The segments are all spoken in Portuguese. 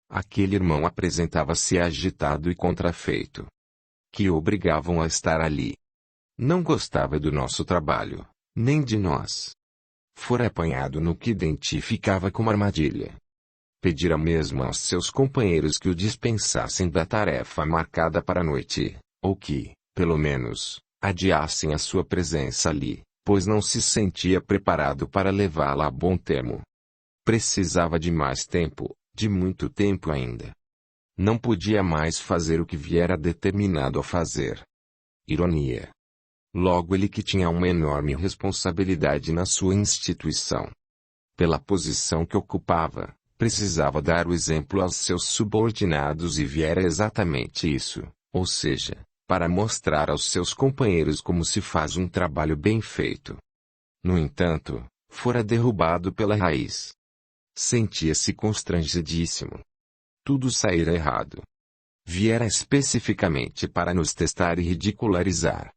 aquele irmão apresentava-se agitado e contrafeito, que o obrigavam a estar ali. Não gostava do nosso trabalho, nem de nós. Fora apanhado no que identificava como armadilha. Pedira mesmo aos seus companheiros que o dispensassem da tarefa marcada para a noite, ou que, pelo menos, adiassem a sua presença ali, pois não se sentia preparado para levá-la a bom termo. Precisava de mais tempo, de muito tempo ainda. Não podia mais fazer o que viera determinado a fazer. Ironia. Logo ele que tinha uma enorme responsabilidade na sua instituição. Pela posição que ocupava, precisava dar o exemplo aos seus subordinados e viera exatamente isso, ou seja, para mostrar aos seus companheiros como se faz um trabalho bem feito. No entanto, fora derrubado pela raiz. Sentia-se constrangidíssimo. Tudo saíra errado. Viera especificamente para nos testar e ridicularizar.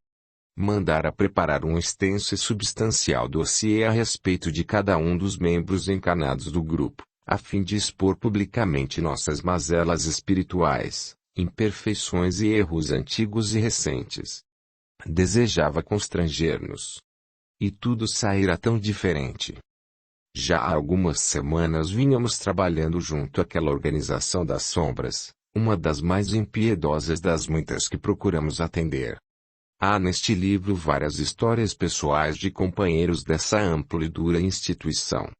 Mandara preparar um extenso e substancial dossiê a respeito de cada um dos membros encarnados do grupo, a fim de expor publicamente nossas mazelas espirituais, imperfeições e erros antigos e recentes. Desejava constranger-nos. E tudo saíra tão diferente. Já há algumas semanas vínhamos trabalhando junto àquela organização das sombras, uma das mais impiedosas das muitas que procuramos atender. Há neste livro várias histórias pessoais de companheiros dessa ampla e dura instituição.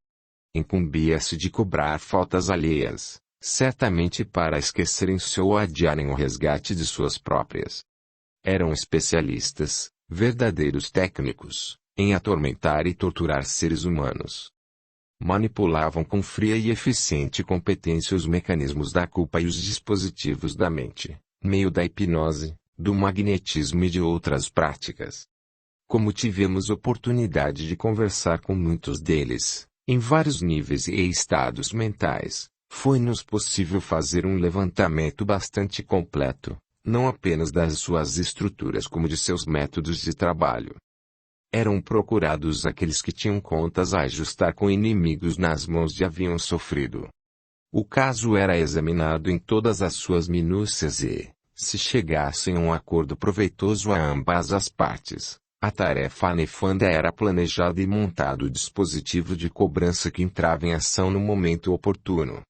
Incumbia-se de cobrar faltas alheias, certamente para esquecerem-se ou adiarem o resgate de suas próprias. Eram especialistas, verdadeiros técnicos, em atormentar e torturar seres humanos. Manipulavam com fria e eficiente competência os mecanismos da culpa e os dispositivos da mente, meio da hipnose, do magnetismo e de outras práticas. Como tivemos oportunidade de conversar com muitos deles, em vários níveis e estados mentais, foi-nos possível fazer um levantamento bastante completo, não apenas das suas estruturas como de seus métodos de trabalho. Eram procurados aqueles que tinham contas a ajustar com inimigos nas mãos e haviam sofrido. O caso era examinado em todas as suas minúcias e, se chegassem a um acordo proveitoso a ambas as partes, a tarefa nefanda era planejada e montado o dispositivo de cobrança que entrava em ação no momento oportuno.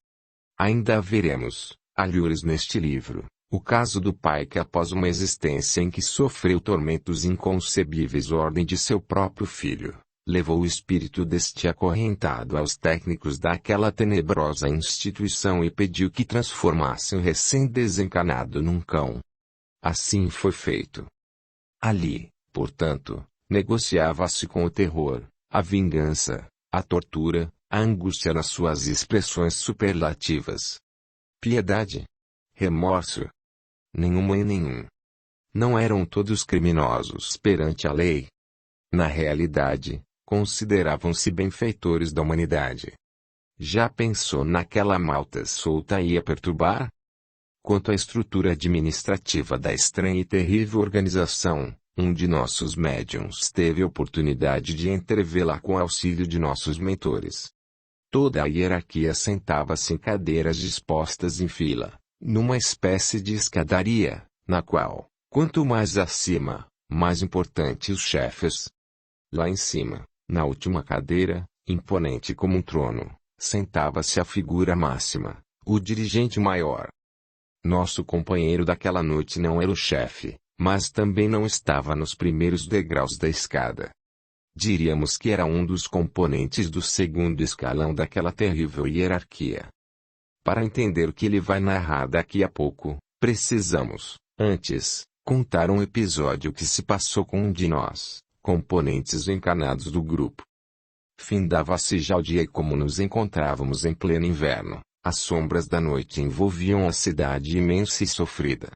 Ainda veremos, alhures neste livro, o caso do pai que após uma existência em que sofreu tormentos inconcebíveis ordem de seu próprio filho, levou o espírito deste acorrentado aos técnicos daquela tenebrosa instituição e pediu que transformassem o recém-desencarnado num cão. Assim foi feito. Ali, portanto, negociava-se com o terror, a vingança, a tortura, a angústia nas suas expressões superlativas. Piedade? Remorso? Nenhuma e nenhum. Não eram todos criminosos perante a lei. Na realidade, consideravam-se benfeitores da humanidade. Já pensou naquela malta solta e a perturbar? Quanto à estrutura administrativa da estranha e terrível organização, um de nossos médiuns teve a oportunidade de entrevê-la com auxílio de nossos mentores. Toda a hierarquia sentava-se em cadeiras dispostas em fila, numa espécie de escadaria, na qual, quanto mais acima, mais importantes os chefes. Lá em cima, na última cadeira, imponente como um trono, sentava-se a figura máxima, o dirigente maior. Nosso companheiro daquela noite não era o chefe, mas também não estava nos primeiros degraus da escada. Diríamos que era um dos componentes do segundo escalão daquela terrível hierarquia. Para entender o que ele vai narrar daqui a pouco, precisamos, antes, contar um episódio que se passou com um de nós, componentes encarnados do grupo. Findava-se já o dia e como nos encontrávamos em pleno inverno, as sombras da noite envolviam a cidade imensa e sofrida.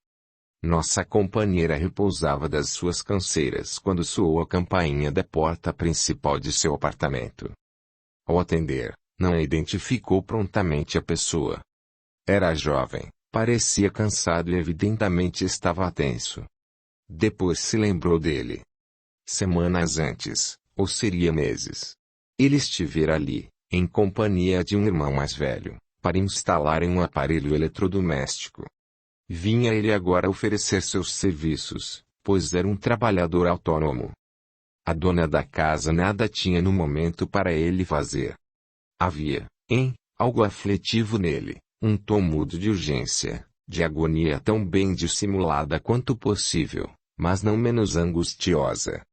Nossa companheira repousava das suas canseiras quando soou a campainha da porta principal de seu apartamento. Ao atender, não identificou prontamente a pessoa. Era jovem, parecia cansado e evidentemente estava tenso. Depois se lembrou dele. Semanas antes, ou seria meses, ele estivera ali, em companhia de um irmão mais velho, para instalarem um aparelho eletrodoméstico. Vinha ele agora oferecer seus serviços, pois era um trabalhador autônomo. A dona da casa nada tinha no momento para ele fazer. Havia, algo aflitivo nele, um tom mudo de urgência, de agonia tão bem dissimulada quanto possível, mas não menos angustiosa.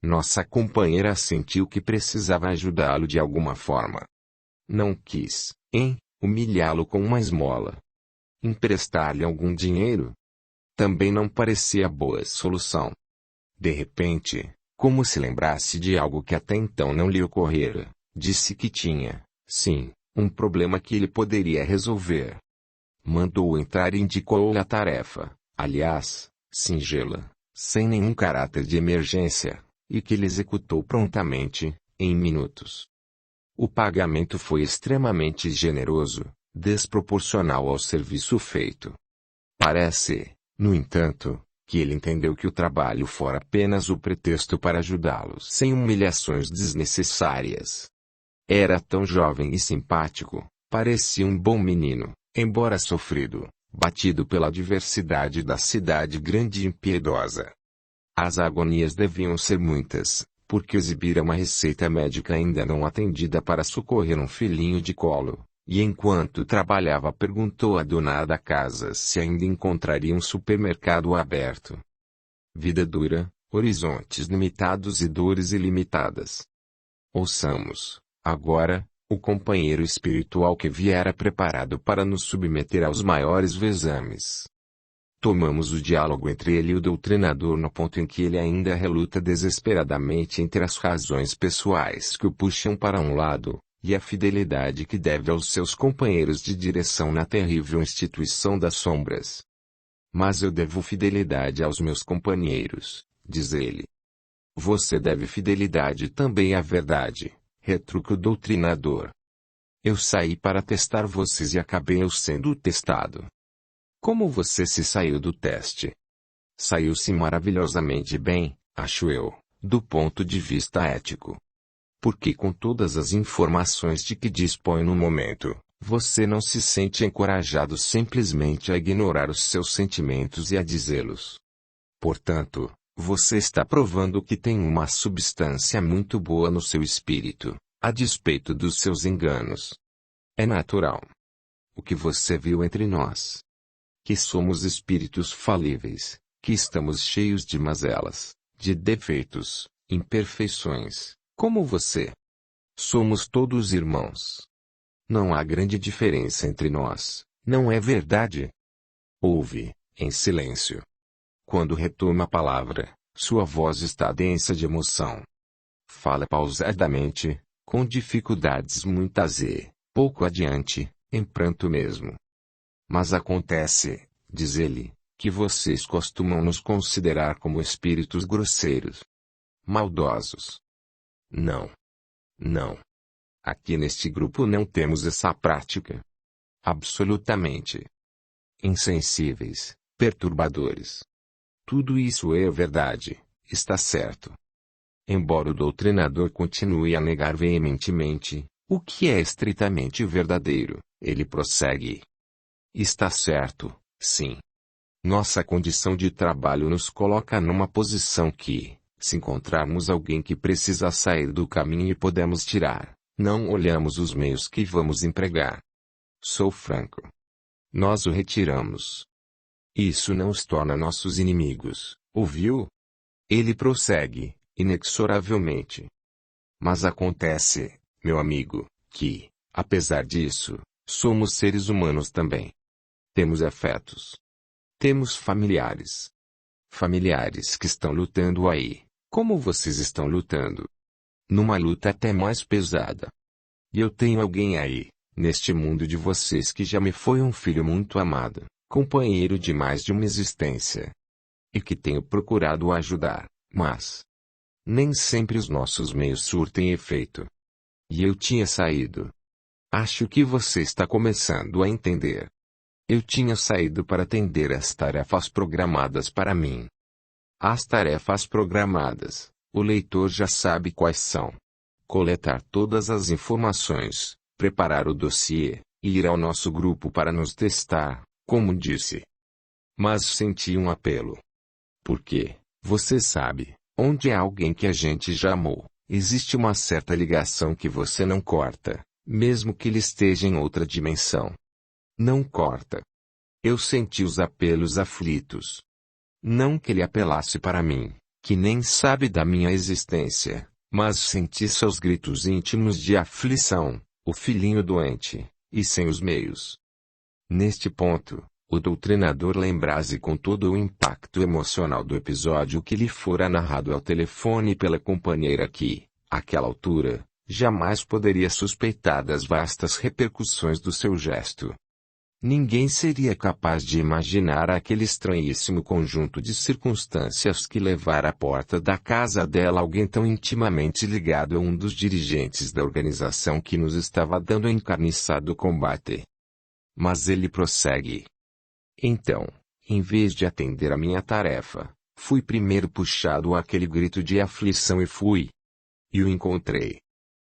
Nossa companheira sentiu que precisava ajudá-lo de alguma forma. Não quis, humilhá-lo com uma esmola. Emprestar-lhe algum dinheiro? Também não parecia boa solução. De repente, como se lembrasse de algo que até então não lhe ocorrera, disse que tinha, sim, um problema que ele poderia resolver. Mandou-o entrar e indicou-lhe a tarefa, aliás, singela, sem nenhum caráter de emergência, e que ele executou prontamente, em minutos. O pagamento foi extremamente generoso, desproporcional ao serviço feito. Parece, no entanto, que ele entendeu que o trabalho fora apenas o pretexto para ajudá-los sem humilhações desnecessárias. Era tão jovem e simpático, parecia um bom menino, embora sofrido, batido pela adversidade da cidade grande e impiedosa. As agonias deviam ser muitas, porque exibira uma receita médica ainda não atendida para socorrer um filhinho de colo, e enquanto trabalhava perguntou à dona da casa se ainda encontraria um supermercado aberto. Vida dura, horizontes limitados e dores ilimitadas. Ouçamos, agora, o companheiro espiritual que viera preparado para nos submeter aos maiores vezames. Tomamos o diálogo entre ele e o doutrinador no ponto em que ele ainda reluta desesperadamente entre as razões pessoais que o puxam para um lado, e a fidelidade que deve aos seus companheiros de direção na terrível instituição das sombras. Mas eu devo fidelidade aos meus companheiros, diz ele. Você deve fidelidade também à verdade, retruca o doutrinador. Eu saí para testar vocês e acabei eu sendo testado. Como você se saiu do teste? Saiu-se maravilhosamente bem, acho eu, do ponto de vista ético. Porque com todas as informações de que dispõe no momento, você não se sente encorajado simplesmente a ignorar os seus sentimentos e a dizê-los. Portanto, você está provando que tem uma substância muito boa no seu espírito, a despeito dos seus enganos. É natural. O que você viu entre nós? Que somos espíritos falíveis, que estamos cheios de mazelas, de defeitos, imperfeições, como você. Somos todos irmãos. Não há grande diferença entre nós, não é verdade? Ouve, em silêncio. Quando retoma a palavra, sua voz está densa de emoção. Fala pausadamente, com dificuldades muitas e, pouco adiante, em pranto mesmo. Mas acontece, diz ele, que vocês costumam nos considerar como espíritos grosseiros. Maldosos. Não. Não. Aqui neste grupo não temos essa prática. Absolutamente. Insensíveis, perturbadores. Tudo isso é verdade, está certo. Embora o doutrinador continue a negar veementemente, o que é estritamente verdadeiro, ele prossegue. Está certo, sim. Nossa condição de trabalho nos coloca numa posição que, se encontrarmos alguém que precisa sair do caminho e podemos tirar, não olhamos os meios que vamos empregar. Sou franco. Nós o retiramos. Isso não os torna nossos inimigos, ouviu? Ele prossegue, inexoravelmente. Mas acontece, meu amigo, que, apesar disso, somos seres humanos também. Temos afetos. Temos familiares. Familiares que estão lutando aí, como vocês estão lutando. Numa luta até mais pesada. E eu tenho alguém aí, neste mundo de vocês que já me foi um filho muito amado, companheiro de mais de uma existência. E que tenho procurado ajudar, mas nem sempre os nossos meios surtem efeito. E eu tinha saído. Acho que você está começando a entender. Eu tinha saído para atender às tarefas programadas para mim. As tarefas programadas, o leitor já sabe quais são. Coletar todas as informações, preparar o dossiê, e ir ao nosso grupo para nos testar, como disse. Mas senti um apelo. Porque, você sabe, onde há alguém que a gente já amou, existe uma certa ligação que você não corta, mesmo que ele esteja em outra dimensão. Não corta. Eu senti os apelos aflitos. Não que ele apelasse para mim, que nem sabe da minha existência, mas senti seus gritos íntimos de aflição, o filhinho doente, e sem os meios. Neste ponto, o doutrinador lembrase com todo o impacto emocional do episódio que lhe fora narrado ao telefone pela companheira que, àquela altura, jamais poderia suspeitar das vastas repercussões do seu gesto. Ninguém seria capaz de imaginar aquele estranhíssimo conjunto de circunstâncias que levara à porta da casa dela alguém tão intimamente ligado a um dos dirigentes da organização que nos estava dando encarniçado combate. Mas ele prossegue. Então, em vez de atender a minha tarefa, fui primeiro puxado àquele grito de aflição e fui. E o encontrei.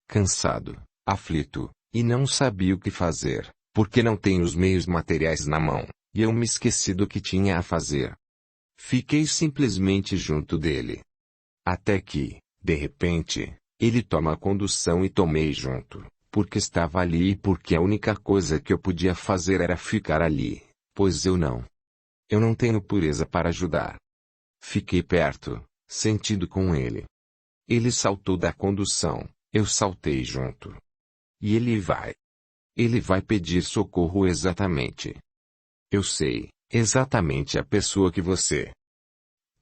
Cansado, aflito, e não sabia o que fazer, porque não tenho os meios materiais na mão, e eu me esqueci do que tinha a fazer. Fiquei simplesmente junto dele. Até que, de repente, ele toma a condução e tomei junto, porque estava ali e porque a única coisa que eu podia fazer era ficar ali, pois eu não tenho pureza para ajudar. Fiquei perto, sentido com ele. Ele saltou da condução, eu saltei junto. E ele vai pedir socorro exatamente. Eu sei, exatamente a pessoa que você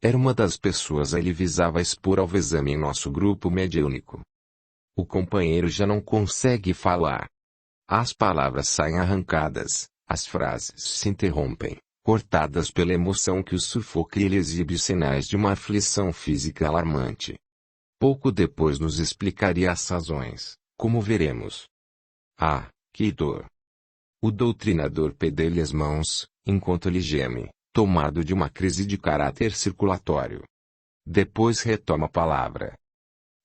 era uma das pessoas ele visava expor ao vexame em nosso grupo mediúnico. O companheiro já não consegue falar. As palavras saem arrancadas, as frases se interrompem, cortadas pela emoção que o sufoca e ele exibe sinais de uma aflição física alarmante. Pouco depois nos explicaria as razões, como veremos. Ah, que dor! O doutrinador pede-lhe as mãos, enquanto ele geme, tomado de uma crise de caráter circulatório. Depois retoma a palavra.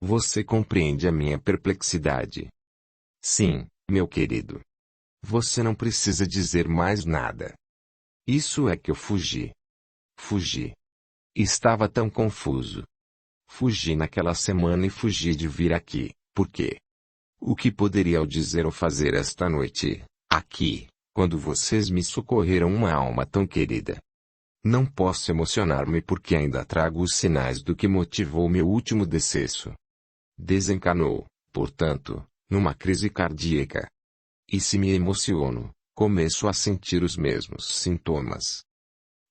Você compreende a minha perplexidade? Sim, meu querido. Você não precisa dizer mais nada. Isso é que eu fugi. Fugi. Estava tão confuso. Fugi naquela semana e fugi de vir aqui, por quê? O que poderia eu dizer ou fazer esta noite, aqui, quando vocês me socorreram uma alma tão querida? Não posso emocionar-me porque ainda trago os sinais do que motivou meu último decesso. Desencanou, portanto, numa crise cardíaca. E se me emociono, começo a sentir os mesmos sintomas.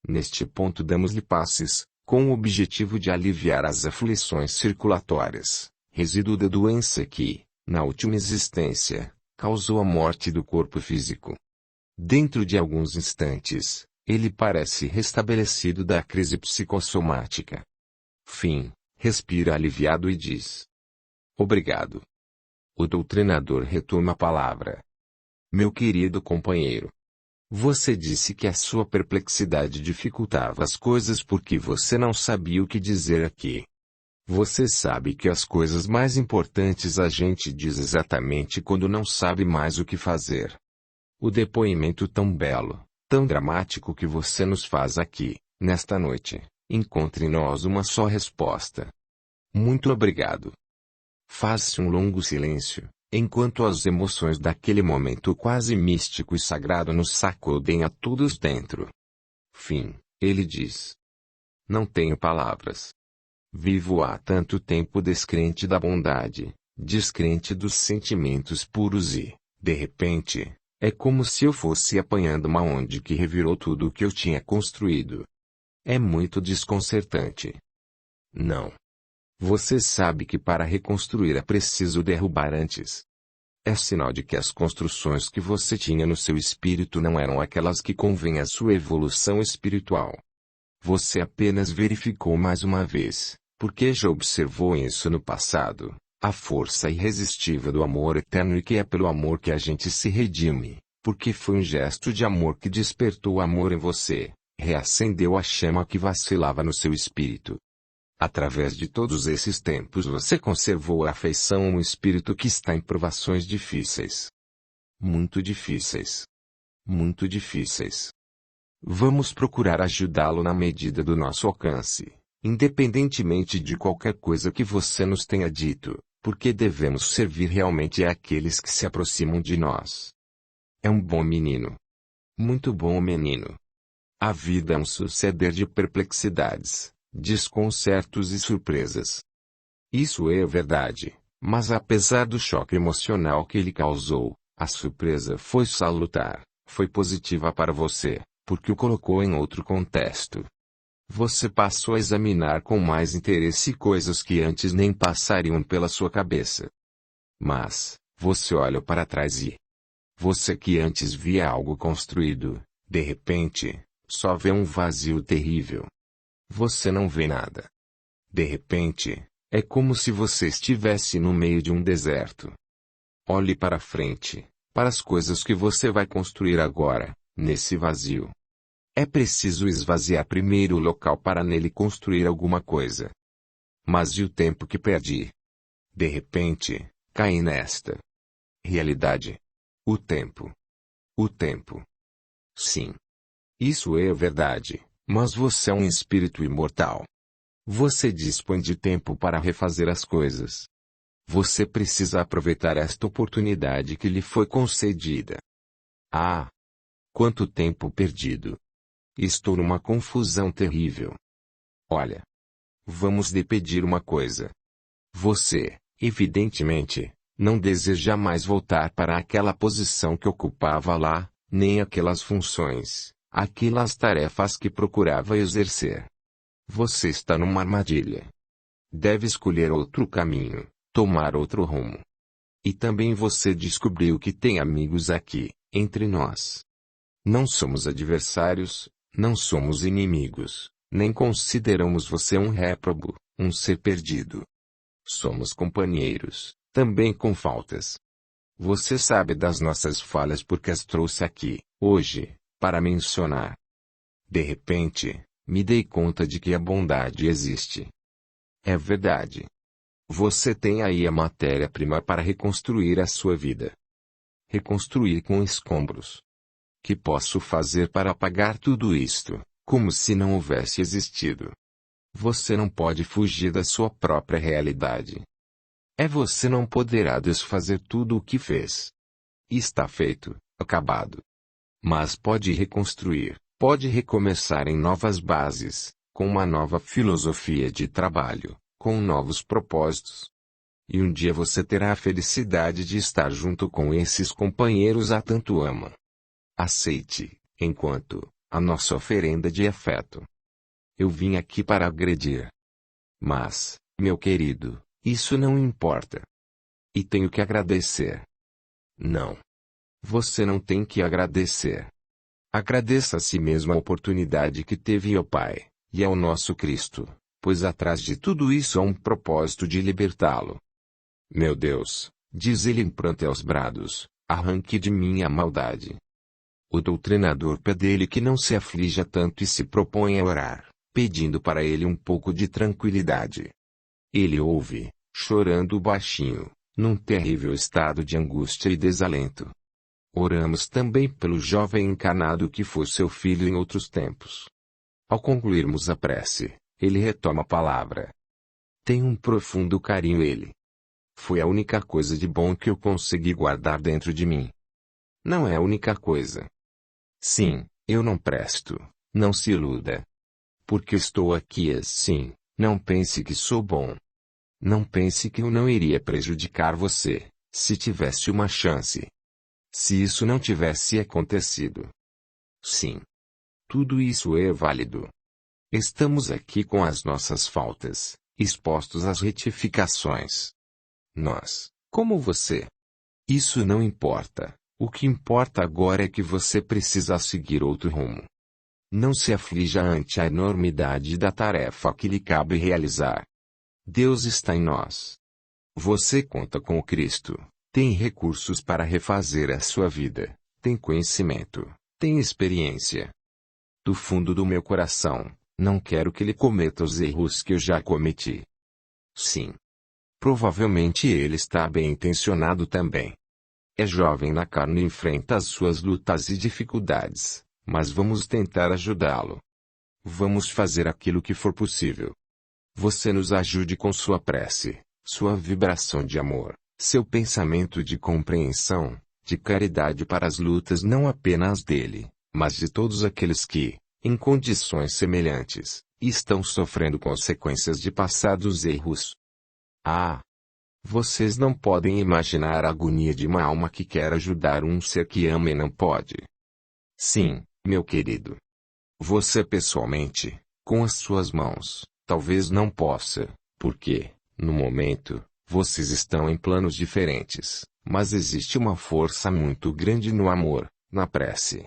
Neste ponto damos-lhe passes, com o objetivo de aliviar as aflições circulatórias, resíduo da doença que, na última existência, causou a morte do corpo físico. Dentro de alguns instantes, ele parece restabelecido da crise psicossomática. Fim, respira aliviado e diz: Obrigado. O doutrinador retoma a palavra. Meu querido companheiro, você disse que a sua perplexidade dificultava as coisas porque você não sabia o que dizer aqui. Você sabe que as coisas mais importantes a gente diz exatamente quando não sabe mais o que fazer. O depoimento tão belo, tão dramático que você nos faz aqui, nesta noite, encontra em nós uma só resposta. Muito obrigado. Faz-se um longo silêncio, enquanto as emoções daquele momento quase místico e sagrado nos sacudem a todos dentro. Fim, ele diz. Não tenho palavras. Vivo há tanto tempo descrente da bondade, descrente dos sentimentos puros e, de repente, é como se eu fosse apanhando uma onda que revirou tudo o que eu tinha construído. É muito desconcertante. Não. Você sabe que para reconstruir é preciso derrubar antes. É sinal de que as construções que você tinha no seu espírito não eram aquelas que convêm à sua evolução espiritual. Você apenas verificou mais uma vez, porque já observou isso no passado, a força irresistível do amor eterno e que é pelo amor que a gente se redime, porque foi um gesto de amor que despertou o amor em você, reacendeu a chama que vacilava no seu espírito. Através de todos esses tempos você conservou a afeição a um espírito que está em provações difíceis. Muito difíceis. Muito difíceis. Vamos procurar ajudá-lo na medida do nosso alcance, independentemente de qualquer coisa que você nos tenha dito, porque devemos servir realmente àqueles que se aproximam de nós. É um bom menino. Muito bom menino. A vida é um suceder de perplexidades, desconcertos e surpresas. Isso é verdade, mas apesar do choque emocional que ele causou, a surpresa foi salutar, foi positiva para você, porque o colocou em outro contexto. Você passou a examinar com mais interesse coisas que antes nem passariam pela sua cabeça. Mas, você olha para trás e você que antes via algo construído, de repente, só vê um vazio terrível. Você não vê nada. De repente, é como se você estivesse no meio de um deserto. Olhe para frente, para as coisas que você vai construir agora, nesse vazio. É preciso esvaziar primeiro o local para nele construir alguma coisa. Mas e o tempo que perdi? De repente, caí nesta realidade. O tempo. O tempo. Sim. Isso é verdade, mas você é um espírito imortal. Você dispõe de tempo para refazer as coisas. Você precisa aproveitar esta oportunidade que lhe foi concedida. Ah! Quanto tempo perdido! Estou numa confusão terrível. Olha. Vamos lhe pedir uma coisa. Você, evidentemente, não deseja mais voltar para aquela posição que ocupava lá, nem aquelas funções, aquelas tarefas que procurava exercer. Você está numa armadilha. Deve escolher outro caminho, tomar outro rumo. E também você descobriu que tem amigos aqui, entre nós. Não somos adversários, não somos inimigos, nem consideramos você um réprobo, um ser perdido. Somos companheiros, também com faltas. Você sabe das nossas falhas porque as trouxe aqui, hoje, para mencionar. De repente, me dei conta de que a bondade existe. É verdade. Você tem aí a matéria-prima para reconstruir a sua vida. Reconstruir com escombros. Que posso fazer para apagar tudo isto, como se não houvesse existido? Você não pode fugir da sua própria realidade. Você não poderá desfazer tudo o que fez. Está feito, acabado. Mas pode reconstruir, pode recomeçar em novas bases, com uma nova filosofia de trabalho, com novos propósitos. E um dia você terá a felicidade de estar junto com esses companheiros a tanto ama. Aceite, enquanto, a nossa oferenda de afeto. Eu vim aqui para agredir. Mas, meu querido, isso não importa. E tenho que agradecer. Não. Você não tem que agradecer. Agradeça a si mesmo a oportunidade que teve ao Pai, e ao nosso Cristo, pois atrás de tudo isso há um propósito de libertá-lo. Meu Deus, diz ele em pranto aos brados, arranque de mim a maldade. O doutrinador pede-lhe que não se aflija tanto e se propõe a orar, pedindo para ele um pouco de tranquilidade. Ele ouve, chorando baixinho, num terrível estado de angústia e desalento. Oramos também pelo jovem encarnado que foi seu filho em outros tempos. Ao concluirmos a prece, ele retoma a palavra. Tem um profundo carinho ele. Foi a única coisa de bom que eu consegui guardar dentro de mim. Não é a única coisa. Sim, eu não presto, não se iluda. Porque estou aqui assim, não pense que sou bom. Não pense que eu não iria prejudicar você, se tivesse uma chance. Se isso não tivesse acontecido. Sim. Tudo isso é válido. Estamos aqui com as nossas faltas, expostos às retificações. Nós, como você. Isso não importa. O que importa agora é que você precisa seguir outro rumo. Não se aflija ante a enormidade da tarefa que lhe cabe realizar. Deus está em nós. Você conta com o Cristo, tem recursos para refazer a sua vida, tem conhecimento, tem experiência. Do fundo do meu coração, não quero que ele cometa os erros que eu já cometi. Sim. Provavelmente ele está bem intencionado também. É jovem na carne e enfrenta as suas lutas e dificuldades, mas vamos tentar ajudá-lo. Vamos fazer aquilo que for possível. Você nos ajude com sua prece, sua vibração de amor, seu pensamento de compreensão, de caridade para as lutas não apenas dele, mas de todos aqueles que, em condições semelhantes, estão sofrendo consequências de passados erros. Ah! Vocês não podem imaginar a agonia de uma alma que quer ajudar um ser que ama e não pode. Sim, meu querido. Você pessoalmente, com as suas mãos, talvez não possa, porque, no momento, vocês estão em planos diferentes, mas existe uma força muito grande no amor, na prece.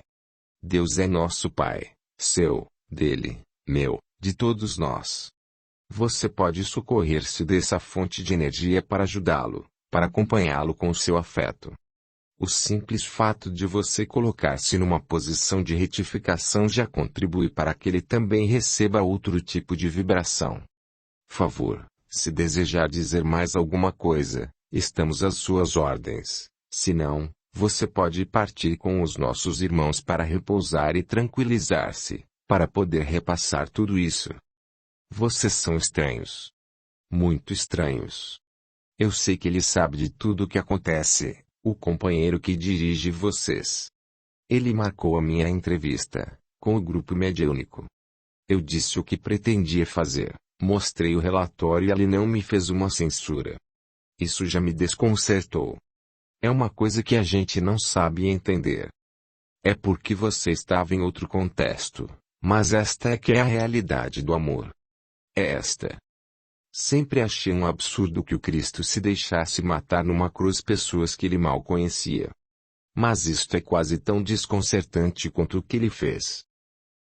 Deus é nosso Pai, seu, dele, meu, de todos nós. Você pode socorrer-se dessa fonte de energia para ajudá-lo, para acompanhá-lo com seu afeto. O simples fato de você colocar-se numa posição de retificação já contribui para que ele também receba outro tipo de vibração. Favor, se desejar dizer mais alguma coisa, estamos às suas ordens. Se não, você pode partir com os nossos irmãos para repousar e tranquilizar-se, para poder repassar tudo isso. Vocês são estranhos. Muito estranhos. Eu sei que ele sabe de tudo o que acontece, o companheiro que dirige vocês. Ele marcou a minha entrevista, com o grupo mediúnico. Eu disse o que pretendia fazer, mostrei o relatório e ele não me fez uma censura. Isso já me desconcertou. É uma coisa que a gente não sabe entender. É porque você estava em outro contexto, mas esta é que é a realidade do amor. É esta. Sempre achei um absurdo que o Cristo se deixasse matar numa cruz pessoas que ele mal conhecia. Mas isto é quase tão desconcertante quanto o que ele fez.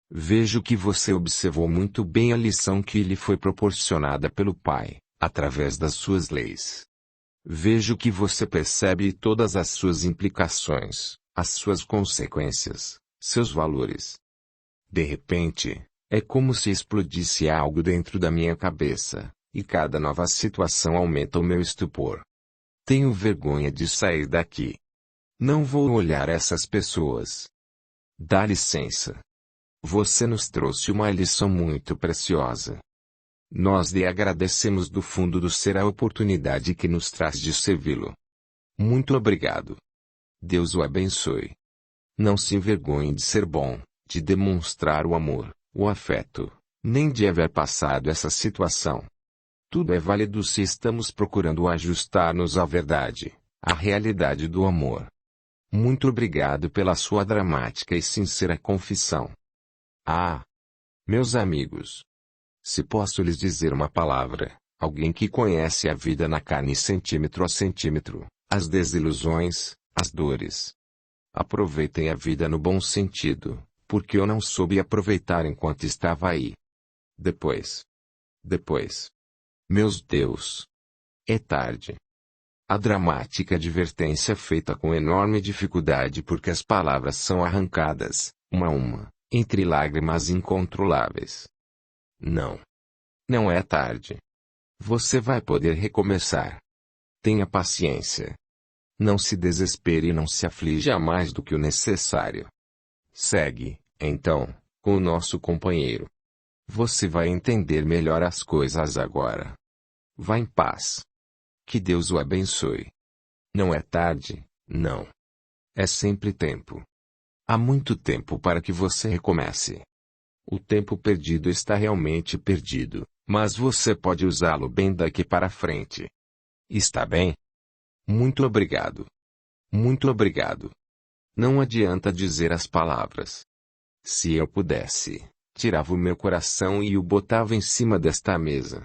Vejo que você observou muito bem a lição que lhe foi proporcionada pelo Pai, através das suas leis. Vejo que você percebe todas as suas implicações, as suas consequências, seus valores. De repente, é como se explodisse algo dentro da minha cabeça, e cada nova situação aumenta o meu estupor. Tenho vergonha de sair daqui. Não vou olhar essas pessoas. Dá licença. Você nos trouxe uma lição muito preciosa. Nós lhe agradecemos do fundo do ser a oportunidade que nos traz de servi-lo. Muito obrigado. Deus o abençoe. Não se envergonhe de ser bom, de demonstrar o amor, o afeto, nem de haver passado essa situação. Tudo é válido se estamos procurando ajustar-nos à verdade, à realidade do amor. Muito obrigado pela sua dramática e sincera confissão. Ah! Meus amigos! Se posso lhes dizer uma palavra, alguém que conhece a vida na carne centímetro a centímetro, as desilusões, as dores. Aproveitem a vida no bom sentido, porque eu não soube aproveitar enquanto estava aí. Depois. Meus Deus! É tarde. A dramática advertência feita com enorme dificuldade porque as palavras são arrancadas, uma a uma, entre lágrimas incontroláveis. Não. Não é tarde. Você vai poder recomeçar. Tenha paciência. Não se desespere e não se aflija mais do que o necessário. Segue, então, com o nosso companheiro. Você vai entender melhor as coisas agora. Vá em paz. Que Deus o abençoe. Não é tarde, não. É sempre tempo. Há muito tempo para que você recomece. O tempo perdido está realmente perdido, mas você pode usá-lo bem daqui para frente. Está bem? Muito obrigado. Muito obrigado. Não adianta dizer as palavras. Se eu pudesse, tirava o meu coração e o botava em cima desta mesa.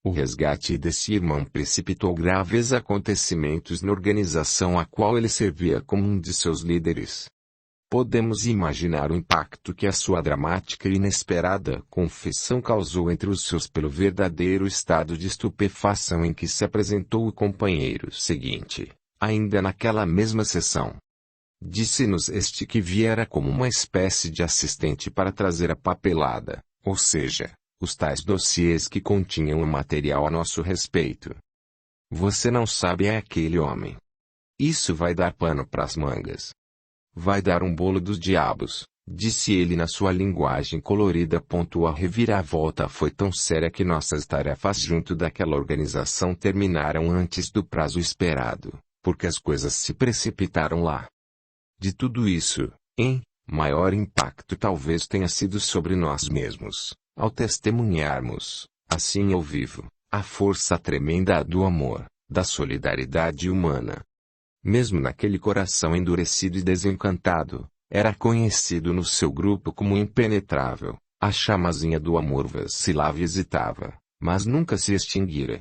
O resgate desse irmão precipitou graves acontecimentos na organização a qual ele servia como um de seus líderes. Podemos imaginar o impacto que a sua dramática e inesperada confissão causou entre os seus pelo verdadeiro estado de estupefação em que se apresentou o companheiro seguinte, ainda naquela mesma sessão. Disse-nos este que viera como uma espécie de assistente para trazer a papelada, ou seja, os tais dossiês que continham o material a nosso respeito. Você não sabe é aquele homem. Isso vai dar pano pras mangas. Vai dar um bolo dos diabos, disse ele na sua linguagem colorida. A reviravolta foi tão séria que nossas tarefas junto daquela organização terminaram antes do prazo esperado, porque as coisas se precipitaram lá. De tudo isso, maior impacto talvez tenha sido sobre nós mesmos, ao testemunharmos, assim ao vivo, a força tremenda do amor, da solidariedade humana. Mesmo naquele coração endurecido e desencantado, era conhecido no seu grupo como impenetrável, a chamazinha do amor vacilava e hesitava, mas nunca se extinguira.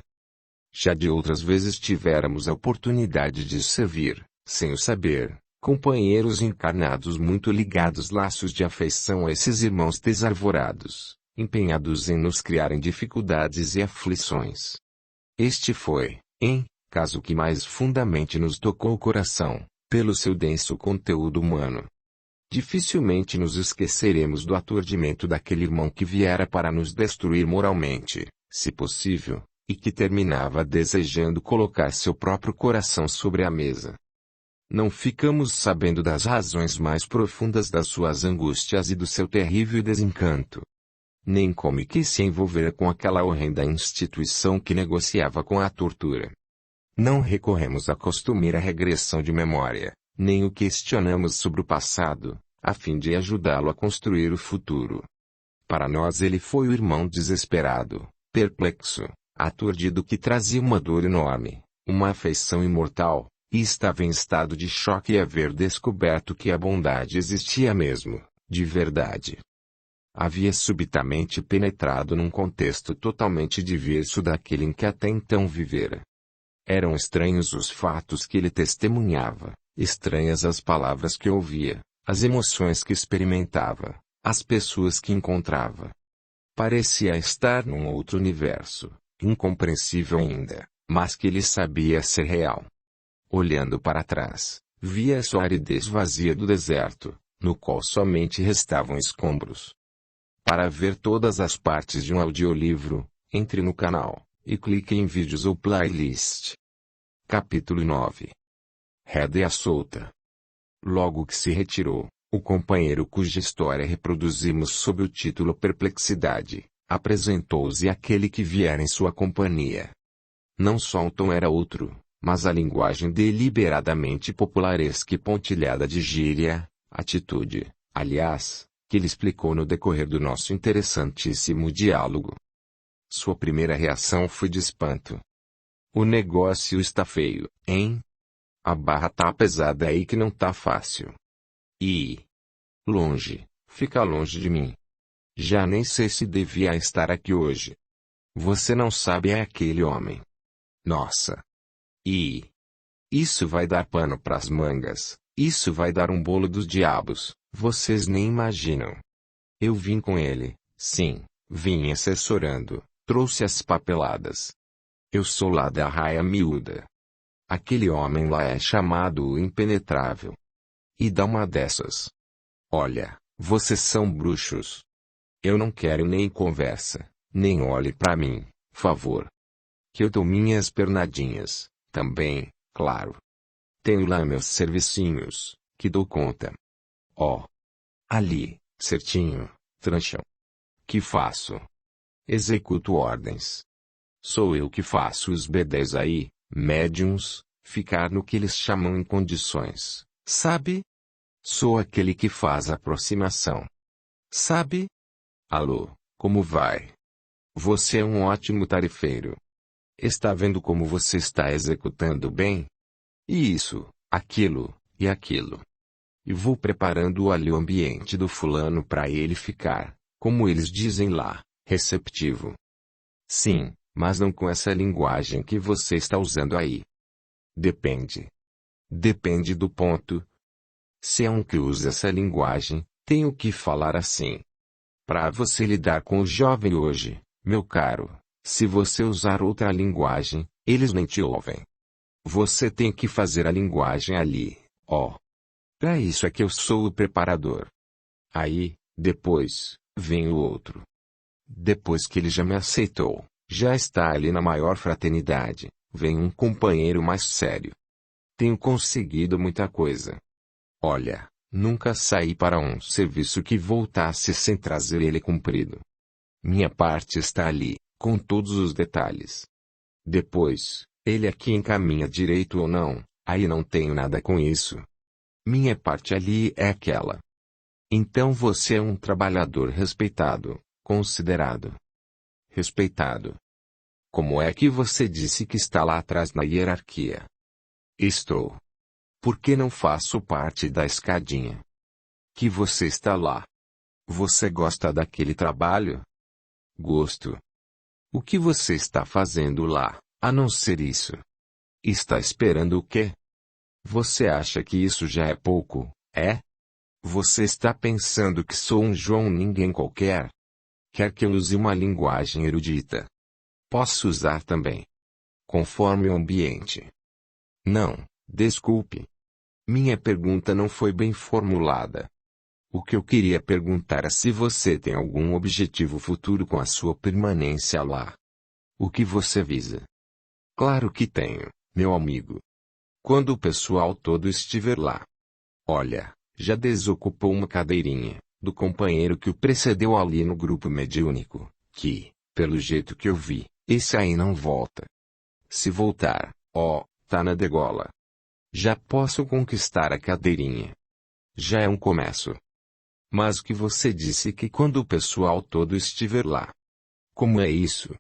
Já de outras vezes tivéramos a oportunidade de servir, sem o saber, companheiros encarnados muito ligados laços de afeição a esses irmãos desarvorados, empenhados em nos criarem dificuldades e aflições. Este foi, caso que mais fundamente nos tocou o coração, pelo seu denso conteúdo humano. Dificilmente nos esqueceremos do aturdimento daquele irmão que viera para nos destruir moralmente, se possível, e que terminava desejando colocar seu próprio coração sobre a mesa. Não ficamos sabendo das razões mais profundas das suas angústias e do seu terrível desencanto. Nem como e que se envolvera com aquela horrenda instituição que negociava com a tortura. Não recorremos à costumeira regressão de memória, nem o questionamos sobre o passado, a fim de ajudá-lo a construir o futuro. Para nós ele foi o irmão desesperado, perplexo, aturdido que trazia uma dor enorme, uma afeição imortal, e estava em estado de choque e haver descoberto que a bondade existia mesmo, de verdade. Havia subitamente penetrado num contexto totalmente diverso daquele em que até então vivera. Eram estranhos os fatos que ele testemunhava, estranhas as palavras que ouvia, as emoções que experimentava, as pessoas que encontrava. Parecia estar num outro universo, incompreensível ainda, mas que ele sabia ser real. Olhando para trás, via só a aridez vazia do deserto, no qual somente restavam escombros. Para ver todas as partes de um audiolivro, entre no canal e clique em vídeos ou playlist. Capítulo 9. Rédea solta. Logo que se retirou, o companheiro cuja história reproduzimos sob o título Perplexidade, apresentou-se aquele que viera em sua companhia. Não só o tom era outro, mas a linguagem deliberadamente popularesca e pontilhada de gíria, atitude, aliás, que ele explicou no decorrer do nosso interessantíssimo diálogo. Sua primeira reação foi de espanto. O negócio está feio, hein? A barra tá pesada aí que não tá fácil. Longe, fica longe de mim. Já nem sei se devia estar aqui hoje. Você não sabe é aquele homem. Nossa. Isso vai dar pano pras mangas, isso vai dar um bolo dos diabos, vocês nem imaginam. Eu vim com ele, sim, vim assessorando, trouxe as papeladas. Eu sou lá da raia miúda. Aquele homem lá é chamado o impenetrável. E dá uma dessas. Olha, vocês são bruxos. Eu não quero nem conversa, nem olhe pra mim, favor. Que eu dou minhas pernadinhas, também, claro. Tenho lá meus servicinhos, que dou conta. Ali, certinho, tranchão. Que faço? Executo ordens. Sou eu que faço os bedéis aí, médiums, ficar no que eles chamam em condições, sabe? Sou aquele que faz a aproximação. Sabe? Alô, como vai? Você é um ótimo tarefeiro. Está vendo como você está executando bem? E isso, aquilo, e aquilo. E vou preparando ali o ambiente do fulano para ele ficar, como eles dizem lá, receptivo. Sim, mas não com essa linguagem que você está usando aí. Depende. Depende do ponto. Se é um que usa essa linguagem, tenho que falar assim. Para você lidar com o jovem hoje, meu caro, se você usar outra linguagem, eles nem te ouvem. Você tem que fazer a linguagem ali, Para isso é que eu sou o preparador. Aí, depois, vem o outro. Depois que ele já me aceitou, já está ali na maior fraternidade, vem um companheiro mais sério. Tenho conseguido muita coisa. Olha, nunca saí para um serviço que voltasse sem trazer ele cumprido. Minha parte está ali, com todos os detalhes. Depois, ele aqui encaminha direito ou não, aí não tenho nada com isso. Minha parte ali é aquela. Então você é um trabalhador respeitado, considerado. Respeitado. Como é que você disse que está lá atrás na hierarquia? Estou. Por que não faço parte da escadinha? Que você está lá. Você gosta daquele trabalho? Gosto. O que você está fazendo lá, a não ser isso? Está esperando o quê? Você acha que isso já é pouco, é? Você está pensando que sou um João ninguém qualquer? Quer que eu use uma linguagem erudita? Posso usar também. Conforme o ambiente. Não, desculpe. Minha pergunta não foi bem formulada. O que eu queria perguntar é se você tem algum objetivo futuro com a sua permanência lá. O que você visa? Claro que tenho, meu amigo. Quando o pessoal todo estiver lá. Olha, já desocupou uma cadeirinha, do companheiro que o precedeu ali no grupo mediúnico, que, pelo jeito que eu vi, esse aí não volta. Se voltar, tá na degola. Já posso conquistar a cadeirinha. Já é um começo. Mas o que você disse que quando o pessoal todo estiver lá? Como é isso?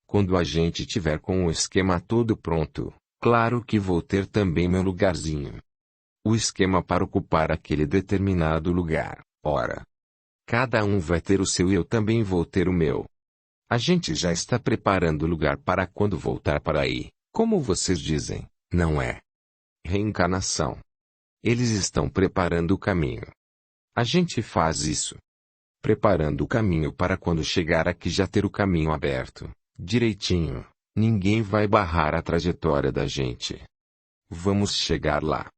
Quando a gente tiver com o esquema todo pronto, claro que vou ter também meu lugarzinho. O esquema para ocupar aquele determinado lugar, ora. Cada um vai ter o seu e eu também vou ter o meu. A gente já está preparando o lugar para quando voltar para aí, como vocês dizem, não é? Reencarnação. Eles estão preparando o caminho. A gente faz isso. Preparando o caminho para quando chegar aqui já ter o caminho aberto, direitinho. Ninguém vai barrar a trajetória da gente. Vamos chegar lá.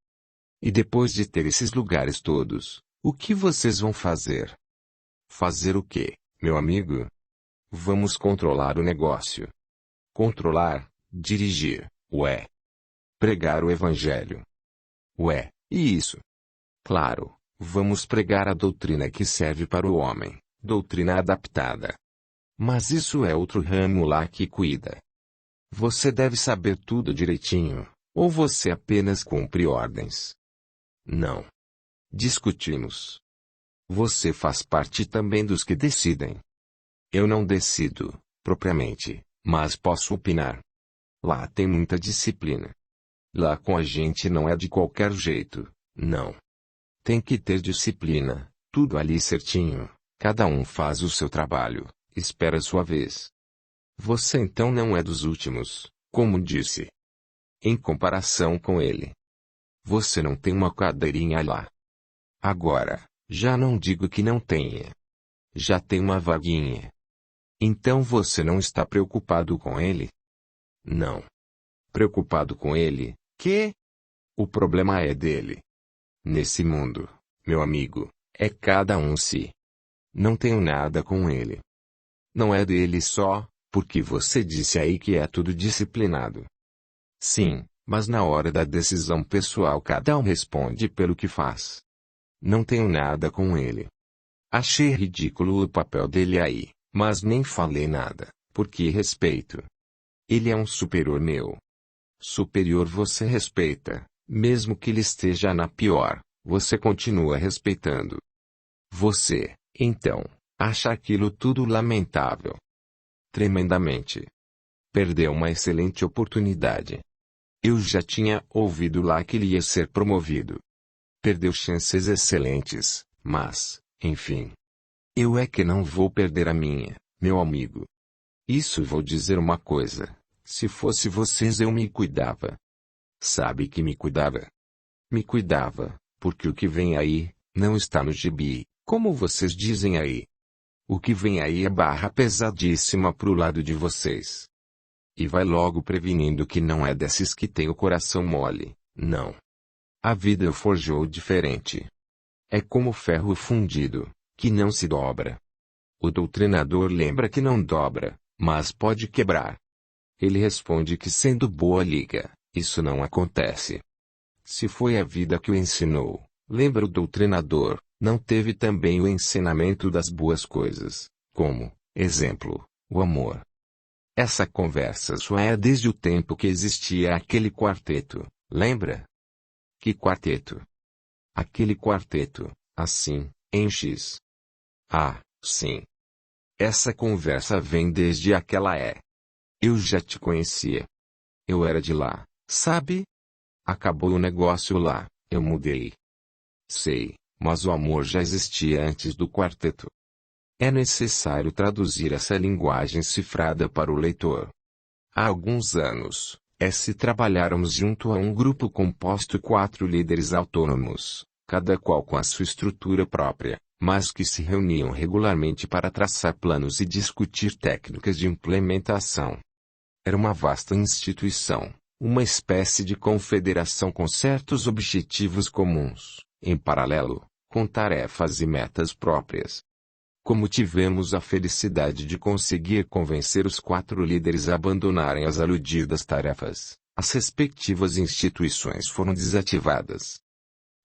E depois de ter esses lugares todos, o que vocês vão fazer? Fazer o quê, meu amigo? Vamos controlar o negócio. Controlar, dirigir, ué. Pregar o evangelho. Ué, e isso? Claro, vamos pregar a doutrina que serve para o homem, doutrina adaptada. Mas isso é outro ramo lá que cuida. Você deve saber tudo direitinho, ou você apenas cumpre ordens? Não. Discutimos. Você faz parte também dos que decidem. Eu não decido, propriamente, mas posso opinar. Lá tem muita disciplina. Lá com a gente não é de qualquer jeito, não. Tem que ter disciplina, tudo ali certinho, cada um faz o seu trabalho, espera a sua vez. Você então não é dos últimos, como disse. Em comparação com ele. Você não tem uma cadeirinha lá. Agora, já não digo que não tenha. Já tem uma vaguinha. Então você não está preocupado com ele? Não. Preocupado com ele, que? O problema é dele. Nesse mundo, meu amigo, é cada um si. Não tenho nada com ele. Não é dele só, porque você disse aí que é tudo disciplinado. Sim, mas na hora da decisão pessoal cada um responde pelo que faz. Não tenho nada com ele. Achei ridículo o papel dele aí, mas nem falei nada, porque respeito. Ele é um superior meu. Superior você respeita, mesmo que ele esteja na pior, você continua respeitando. Você, então, acha aquilo tudo lamentável. Tremendamente. Perdeu uma excelente oportunidade. Eu já tinha ouvido lá que ele ia ser promovido. Perdeu chances excelentes, mas, enfim. Eu é que não vou perder a minha, meu amigo. Isso vou dizer uma coisa, se fosse vocês eu me cuidava. Sabe que me cuidava? Me cuidava, porque o que vem aí, não está no gibi, como vocês dizem aí. O que vem aí é barra pesadíssima pro lado de vocês. E vai logo prevenindo que não é desses que tem o coração mole, não. A vida o forjou diferente. É como ferro fundido, que não se dobra. O doutrinador lembra que não dobra, mas pode quebrar. Ele responde que sendo boa liga, isso não acontece. Se foi a vida que o ensinou, lembra o doutrinador, não teve também o ensinamento das boas coisas, como, exemplo, o amor. Essa conversa só é desde o tempo que existia aquele quarteto, lembra? Que quarteto? Aquele quarteto, assim, em X. Ah, sim. Essa conversa vem desde aquela é. Eu já te conhecia. Eu era de lá, sabe? Acabou o negócio lá, eu mudei. Sei, mas o amor já existia antes do quarteto. É necessário traduzir essa linguagem cifrada para o leitor. Há alguns anos, se trabalháramos junto a um grupo composto 4 líderes autônomos, cada qual com a sua estrutura própria, mas que se reuniam regularmente para traçar planos e discutir técnicas de implementação. Era uma vasta instituição, uma espécie de confederação com certos objetivos comuns, em paralelo, com tarefas e metas próprias. Como tivemos a felicidade de conseguir convencer os 4 líderes a abandonarem as aludidas tarefas, as respectivas instituições foram desativadas.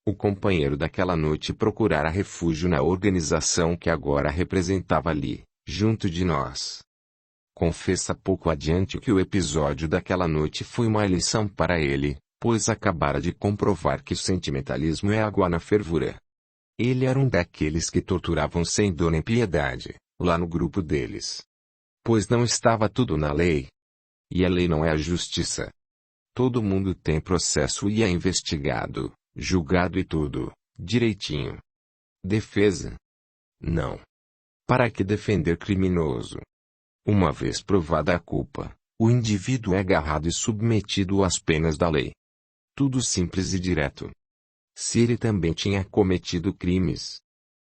O companheiro daquela noite procurara refúgio na organização que agora representava ali, junto de nós. Confessa pouco adiante que o episódio daquela noite foi uma lição para ele, pois acabara de comprovar que o sentimentalismo é água na fervura. Ele era um daqueles que torturavam sem dor nem piedade, lá no grupo deles. Pois não estava tudo na lei. E a lei não é a justiça. Todo mundo tem processo e é investigado, julgado e tudo, direitinho. Defesa? Não. Para que defender criminoso? Uma vez provada a culpa, o indivíduo é agarrado e submetido às penas da lei. Tudo simples e direto. Se ele também tinha cometido crimes.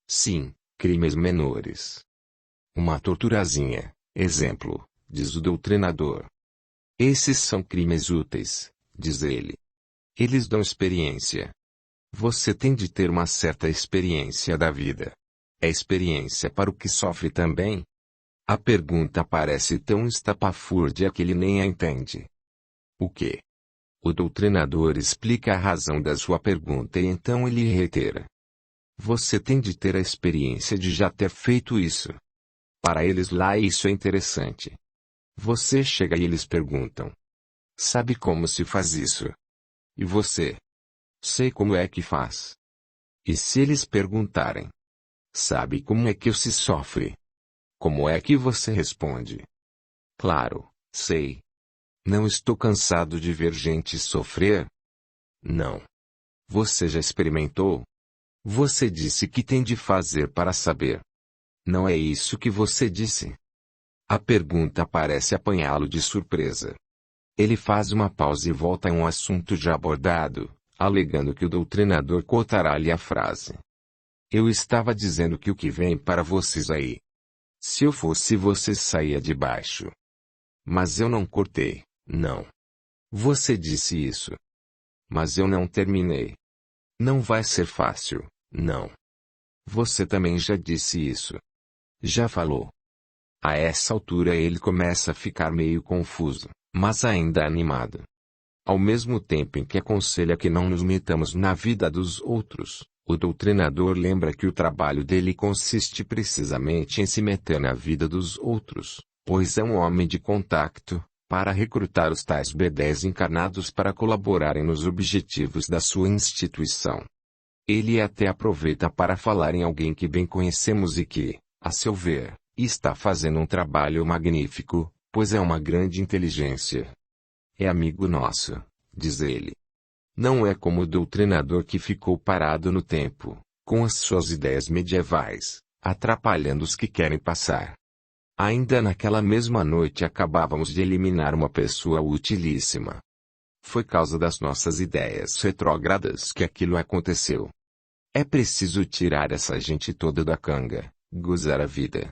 Sim, crimes menores. Uma torturazinha, exemplo, diz o doutrinador. Esses são crimes úteis, diz ele. Eles dão experiência. Você tem de ter uma certa experiência da vida. É experiência para o que sofre também? A pergunta parece tão estapafúrdia que ele nem a entende. O quê? O doutrinador explica a razão da sua pergunta e então ele reitera. Você tem de ter a experiência de já ter feito isso. Para eles lá isso é interessante. Você chega e eles perguntam. Sabe como se faz isso? E você? Sei como é que faz. E se eles perguntarem? Sabe como é que se sofre? Como é que você responde? Claro, sei. Não estou cansado de ver gente sofrer? Não. Você já experimentou? Você disse que tem de fazer para saber. Não é isso que você disse? A pergunta parece apanhá-lo de surpresa. Ele faz uma pausa e volta a um assunto já abordado, alegando que o doutrinador cotará-lhe a frase. Eu estava dizendo que o que vem para vocês aí. Se eu fosse você saía de baixo. Mas eu não cortei. Não. Você disse isso. Mas eu não terminei. Não vai ser fácil, não. Você também já disse isso. Já falou. A essa altura ele começa a ficar meio confuso, mas ainda animado. Ao mesmo tempo em que aconselha que não nos metamos na vida dos outros, o doutrinador lembra que o trabalho dele consiste precisamente em se meter na vida dos outros, pois é um homem de contacto, para recrutar os tais B10 encarnados para colaborarem nos objetivos da sua instituição. Ele até aproveita para falar em alguém que bem conhecemos e que, a seu ver, está fazendo um trabalho magnífico, pois é uma grande inteligência. É amigo nosso, diz ele. Não é como o doutrinador que ficou parado no tempo, com as suas ideias medievais, atrapalhando os que querem passar. Ainda naquela mesma noite acabávamos de eliminar uma pessoa utilíssima. Foi causa das nossas ideias retrógradas que aquilo aconteceu. É preciso tirar essa gente toda da canga, gozar a vida.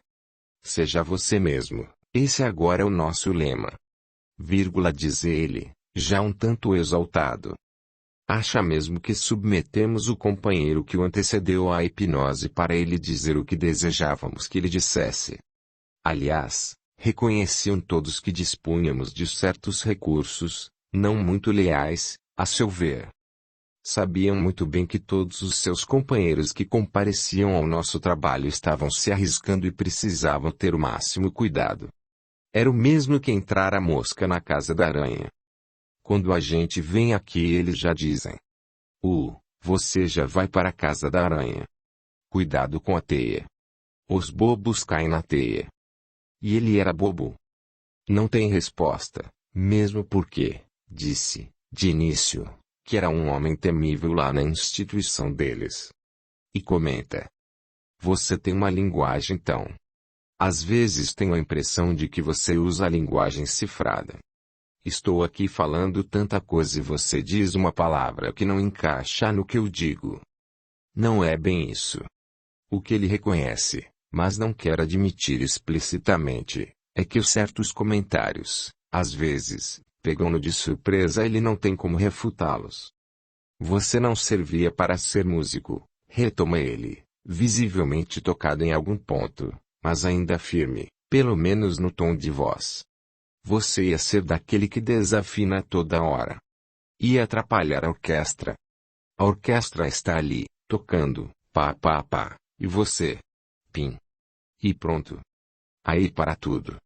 Seja você mesmo, esse agora é o nosso lema. Diz ele, já um tanto exaltado. Acha mesmo que submetemos o companheiro que o antecedeu à hipnose para ele dizer o que desejávamos que ele dissesse? Aliás, reconheciam todos que dispunhamos de certos recursos, não muito leais, a seu ver. Sabiam muito bem que todos os seus companheiros que compareciam ao nosso trabalho estavam se arriscando e precisavam ter o máximo cuidado. Era o mesmo que entrar a mosca na casa da aranha. Quando a gente vem aqui eles já dizem: você já vai para a casa da aranha. Cuidado com a teia. Os bobos caem na teia. E ele era bobo. Não tem resposta, mesmo porque, disse, de início, que era um homem temível lá na instituição deles. E comenta: você tem uma linguagem tão... Às vezes tenho a impressão de que você usa a linguagem cifrada. Estou aqui falando tanta coisa e você diz uma palavra que não encaixa no que eu digo. Não é bem isso. O que ele reconhece, mas não quer admitir explicitamente, é que certos comentários, às vezes, pegam-no de surpresa e ele não tem como refutá-los. Você não servia para ser músico, retoma ele, visivelmente tocado em algum ponto, mas ainda firme, pelo menos no tom de voz. Você ia ser daquele que desafina toda hora. Ia atrapalhar a orquestra. A orquestra está ali, tocando, pá pá pá, e você? Pim. E pronto. Aí para tudo.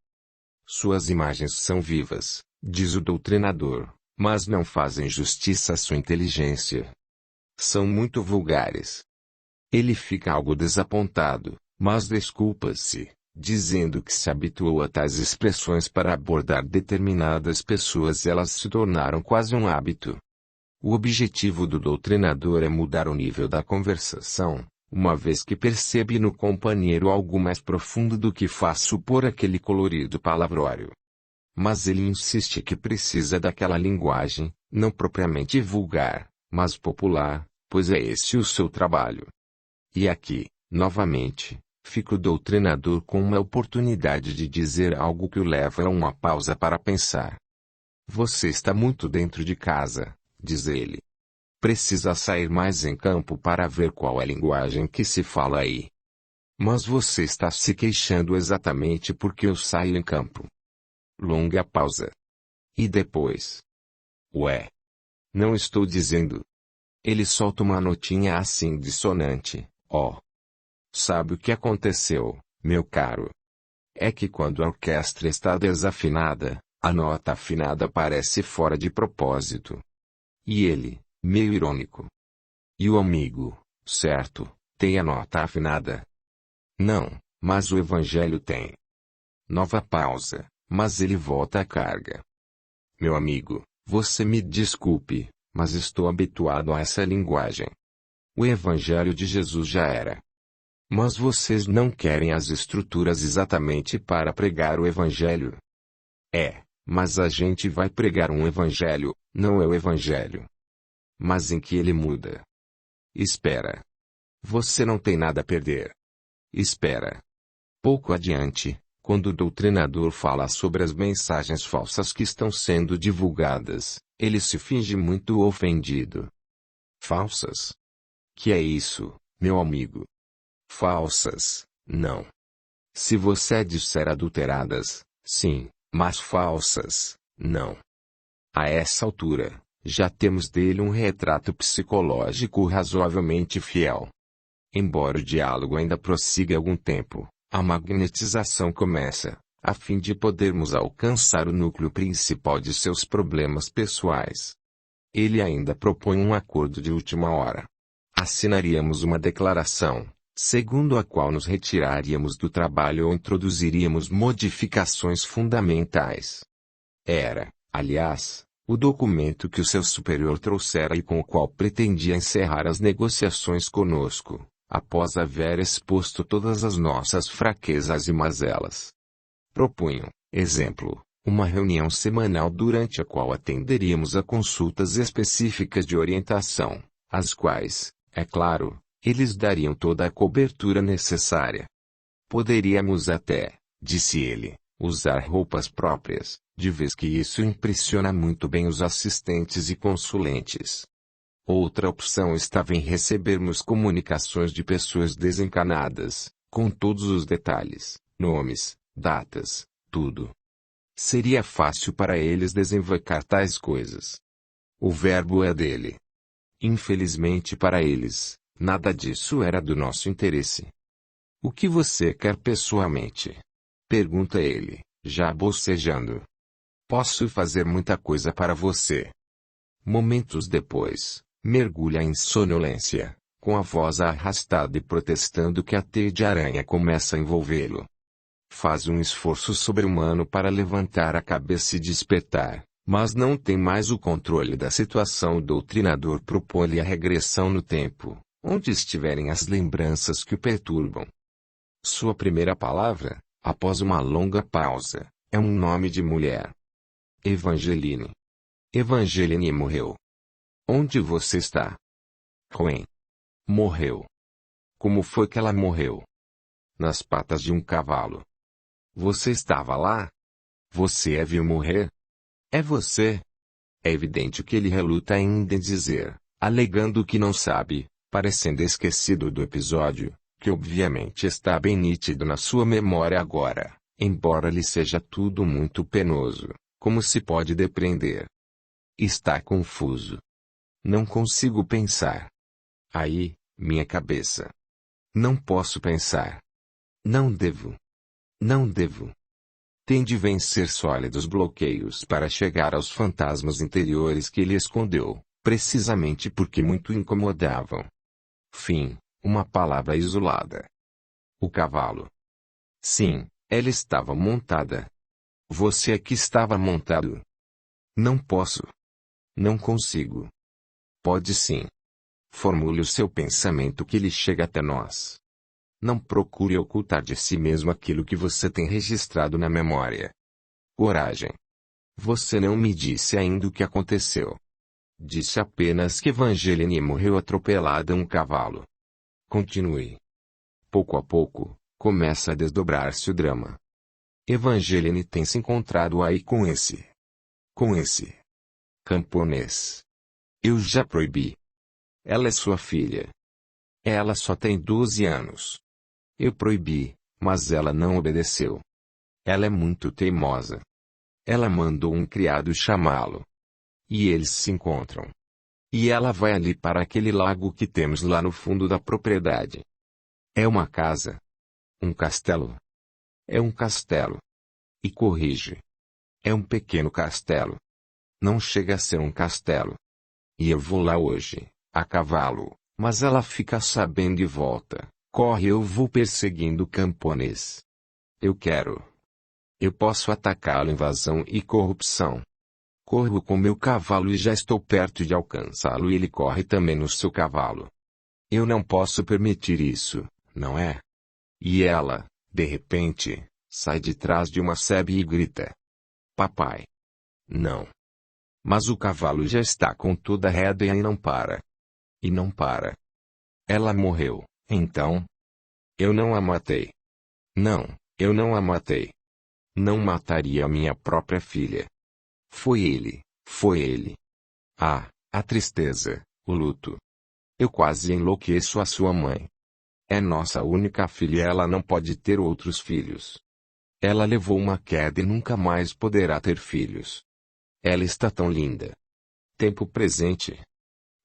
Suas imagens são vivas, diz o doutrinador, mas não fazem justiça à sua inteligência. São muito vulgares. Ele fica algo desapontado, mas desculpa-se, dizendo que se habituou a tais expressões para abordar determinadas pessoas e elas se tornaram quase um hábito. O objetivo do doutrinador é mudar o nível da conversação, uma vez que percebe no companheiro algo mais profundo do que faz supor aquele colorido palavrório. Mas ele insiste que precisa daquela linguagem, não propriamente vulgar, mas popular, pois é esse o seu trabalho. E aqui, novamente, fica o doutrinador com uma oportunidade de dizer algo que o leva a uma pausa para pensar. Você está muito dentro de casa, diz ele. Precisa sair mais em campo para ver qual é a linguagem que se fala aí. Mas você está se queixando exatamente porque eu saio em campo. Longa pausa. E depois? Ué. Não estou dizendo. Ele solta uma notinha assim dissonante, ó. Sabe o que aconteceu, meu caro? É que quando a orquestra está desafinada, a nota afinada parece fora de propósito. E ele, meio irônico. E o amigo, certo, tem a nota afinada? Não, mas o evangelho tem. Nova pausa, mas ele volta à carga. Meu amigo, você me desculpe, mas estou habituado a essa linguagem. O evangelho de Jesus já era. Mas vocês não querem as estruturas exatamente para pregar o evangelho. Mas a gente vai pregar um evangelho, não é o evangelho. Mas em que ele muda? Espera. Você não tem nada a perder. Espera. Pouco adiante, quando o doutrinador fala sobre as mensagens falsas que estão sendo divulgadas, ele se finge muito ofendido. Falsas? Que é isso, meu amigo? Falsas, não. Se você disser adulteradas, sim, mas falsas, não. A essa altura, já temos dele um retrato psicológico razoavelmente fiel. Embora o diálogo ainda prossiga algum tempo, a magnetização começa, a fim de podermos alcançar o núcleo principal de seus problemas pessoais. Ele ainda propõe um acordo de última hora. Assinaríamos uma declaração, segundo a qual nos retiraríamos do trabalho ou introduziríamos modificações fundamentais. Era, aliás, o documento que o seu superior trouxera e com o qual pretendia encerrar as negociações conosco, após haver exposto todas as nossas fraquezas e mazelas. Propunham, exemplo, uma reunião semanal durante a qual atenderíamos a consultas específicas de orientação, às quais, é claro, eles dariam toda a cobertura necessária. Poderíamos até, disse ele, usar roupas próprias, de vez que isso impressiona muito bem os assistentes e consulentes. Outra opção estava em recebermos comunicações de pessoas desencanadas, com todos os detalhes, nomes, datas, tudo. Seria fácil para eles desenvacar tais coisas. O verbo é dele. Infelizmente para eles, nada disso era do nosso interesse. O que você quer pessoalmente? Pergunta ele, já bocejando. Posso fazer muita coisa para você. Momentos depois, mergulha em sonolência, com a voz arrastada e protestando que a teia de aranha começa a envolvê-lo. Faz um esforço sobre-humano para levantar a cabeça e despertar, mas não tem mais o controle da situação. O doutrinador propõe-lhe a regressão no tempo, onde estiverem as lembranças que o perturbam. Sua primeira palavra, após uma longa pausa, é um nome de mulher. Evangeline. Evangeline morreu. Onde você está? Quen. Morreu. Como foi que ela morreu? Nas patas de um cavalo. Você estava lá? Você a viu morrer? É você? É evidente que ele reluta ainda em dizer, alegando que não sabe, parecendo esquecido do episódio, que obviamente está bem nítido na sua memória agora, embora lhe seja tudo muito penoso, como se pode depreender. Está confuso. Não consigo pensar. Aí, minha cabeça. Não posso pensar. Não devo. Não devo. Tem de vencer sólidos bloqueios para chegar aos fantasmas interiores que ele escondeu, precisamente porque muito incomodavam. Fim, uma palavra isolada. O cavalo. Sim, ela estava montada. Você é que estava montado. Não posso. Não consigo. Pode sim. Formule o seu pensamento que ele chega até nós. Não procure ocultar de si mesmo aquilo que você tem registrado na memória. Coragem. Você não me disse ainda o que aconteceu. Disse apenas que Evangeline morreu atropelada a um cavalo. Continue. Pouco a pouco, começa a desdobrar-se o drama. Evangeline tem se encontrado aí com esse camponês. Eu já proibi. Ela é sua filha. Ela só tem 12 anos. Eu proibi, mas ela não obedeceu. Ela é muito teimosa. Ela mandou um criado chamá-lo. E eles se encontram. E ela vai ali para aquele lago que temos lá no fundo da propriedade. É uma casa. Um castelo. É um castelo. E corrige. É um pequeno castelo. Não chega a ser um castelo. E eu vou lá hoje, a cavalo, mas ela fica sabendo e volta. Corre, eu vou perseguindo o camponês. Eu quero. Eu posso atacá-lo, invasão e corrupção. Corro com meu cavalo e já estou perto de alcançá-lo e ele corre também no seu cavalo. Eu não posso permitir isso, não é? E ela, de repente, sai de trás de uma sebe e grita. Papai. Não. Mas o cavalo já está com toda a rédea e não para. E não para. Ela morreu, então? Eu não a matei. Não, eu não a matei. Não mataria a minha própria filha. Foi ele, foi ele. Ah, a tristeza, o luto. Eu quase enlouqueço a sua mãe. É nossa única filha e ela não pode ter outros filhos. Ela levou uma queda e nunca mais poderá ter filhos. Ela está tão linda. Tempo presente.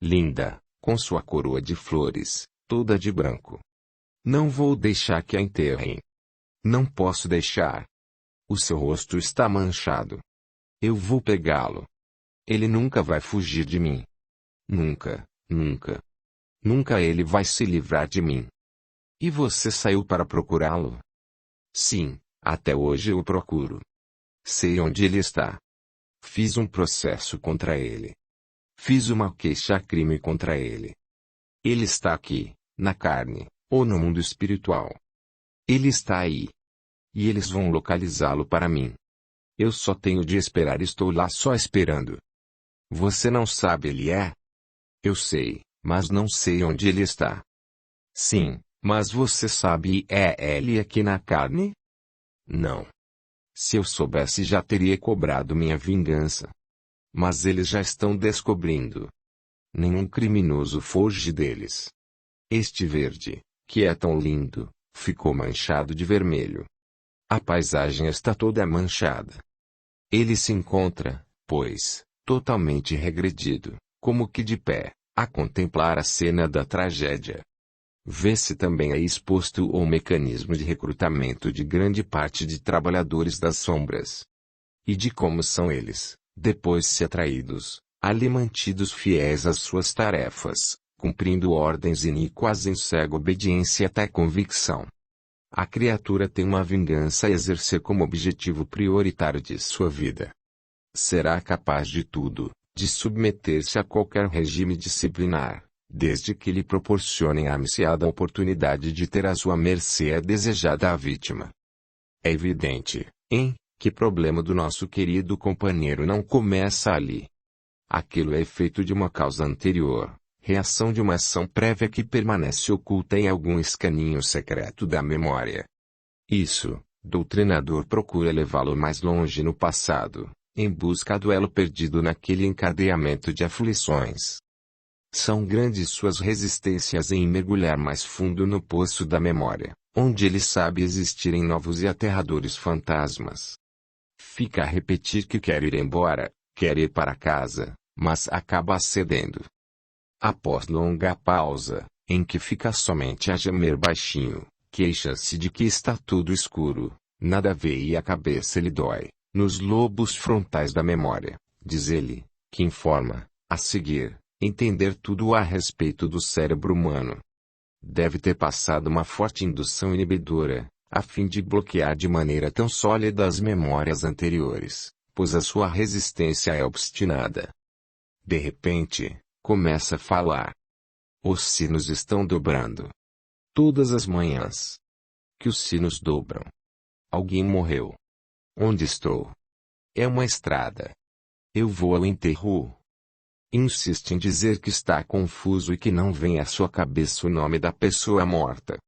Linda, com sua coroa de flores, toda de branco. Não vou deixar que a enterrem. Não posso deixar. O seu rosto está manchado. Eu vou pegá-lo. Ele nunca vai fugir de mim. Nunca, nunca. Nunca ele vai se livrar de mim. E você saiu para procurá-lo? Sim, até hoje eu o procuro. Sei onde ele está. Fiz um processo contra ele. Fiz uma queixa-crime contra ele. Ele está aqui, na carne, ou no mundo espiritual. Ele está aí. E eles vão localizá-lo para mim. Eu só tenho de esperar, estou lá só esperando. Você não sabe ele é? Eu sei, mas não sei onde ele está. Sim, mas você sabe é ele aqui na carne? Não. Se eu soubesse já teria cobrado minha vingança. Mas eles já estão descobrindo. Nenhum criminoso foge deles. Este verde, que é tão lindo, ficou manchado de vermelho. A paisagem está toda manchada. Ele se encontra, pois, totalmente regredido, como que de pé, A contemplar a cena da tragédia, vê-se também aí exposto o mecanismo de recrutamento de grande parte de trabalhadores das sombras. E de como são eles, depois se atraídos, ali mantidos fiéis às suas tarefas, cumprindo ordens iníquas em cega obediência até convicção. A criatura tem uma vingança a exercer como objetivo prioritário de sua vida. Será capaz de tudo, de submeter-se a qualquer regime disciplinar, desde que lhe proporcionem a ansiada oportunidade de ter à sua mercê a desejada vítima. É evidente, hein, que problema do nosso querido companheiro não começa ali. Aquilo é efeito de uma causa anterior, reação de uma ação prévia que permanece oculta em algum escaninho secreto da memória. Isso, doutrinador procura levá-lo mais longe no passado, em busca do elo perdido naquele encadeamento de aflições. São grandes suas resistências em mergulhar mais fundo no poço da memória, onde ele sabe existirem novos e aterradores fantasmas. Fica a repetir que quer ir embora, quer ir para casa, mas acaba cedendo. Após longa pausa, em que fica somente a gemer baixinho, queixa-se de que está tudo escuro, nada vê e a cabeça lhe dói, nos lobos frontais da memória, diz ele, que informa, a seguir, entender tudo a respeito do cérebro humano. Deve ter passado uma forte indução inibidora, a fim de bloquear de maneira tão sólida as memórias anteriores, pois a sua resistência é obstinada. De repente, começa a falar. Os sinos estão dobrando. Todas as manhãs. Que os sinos dobram. Alguém morreu. Onde estou? É uma estrada. Eu vou ao enterro. Insiste em dizer que está confuso e que não vem à sua cabeça o nome da pessoa morta.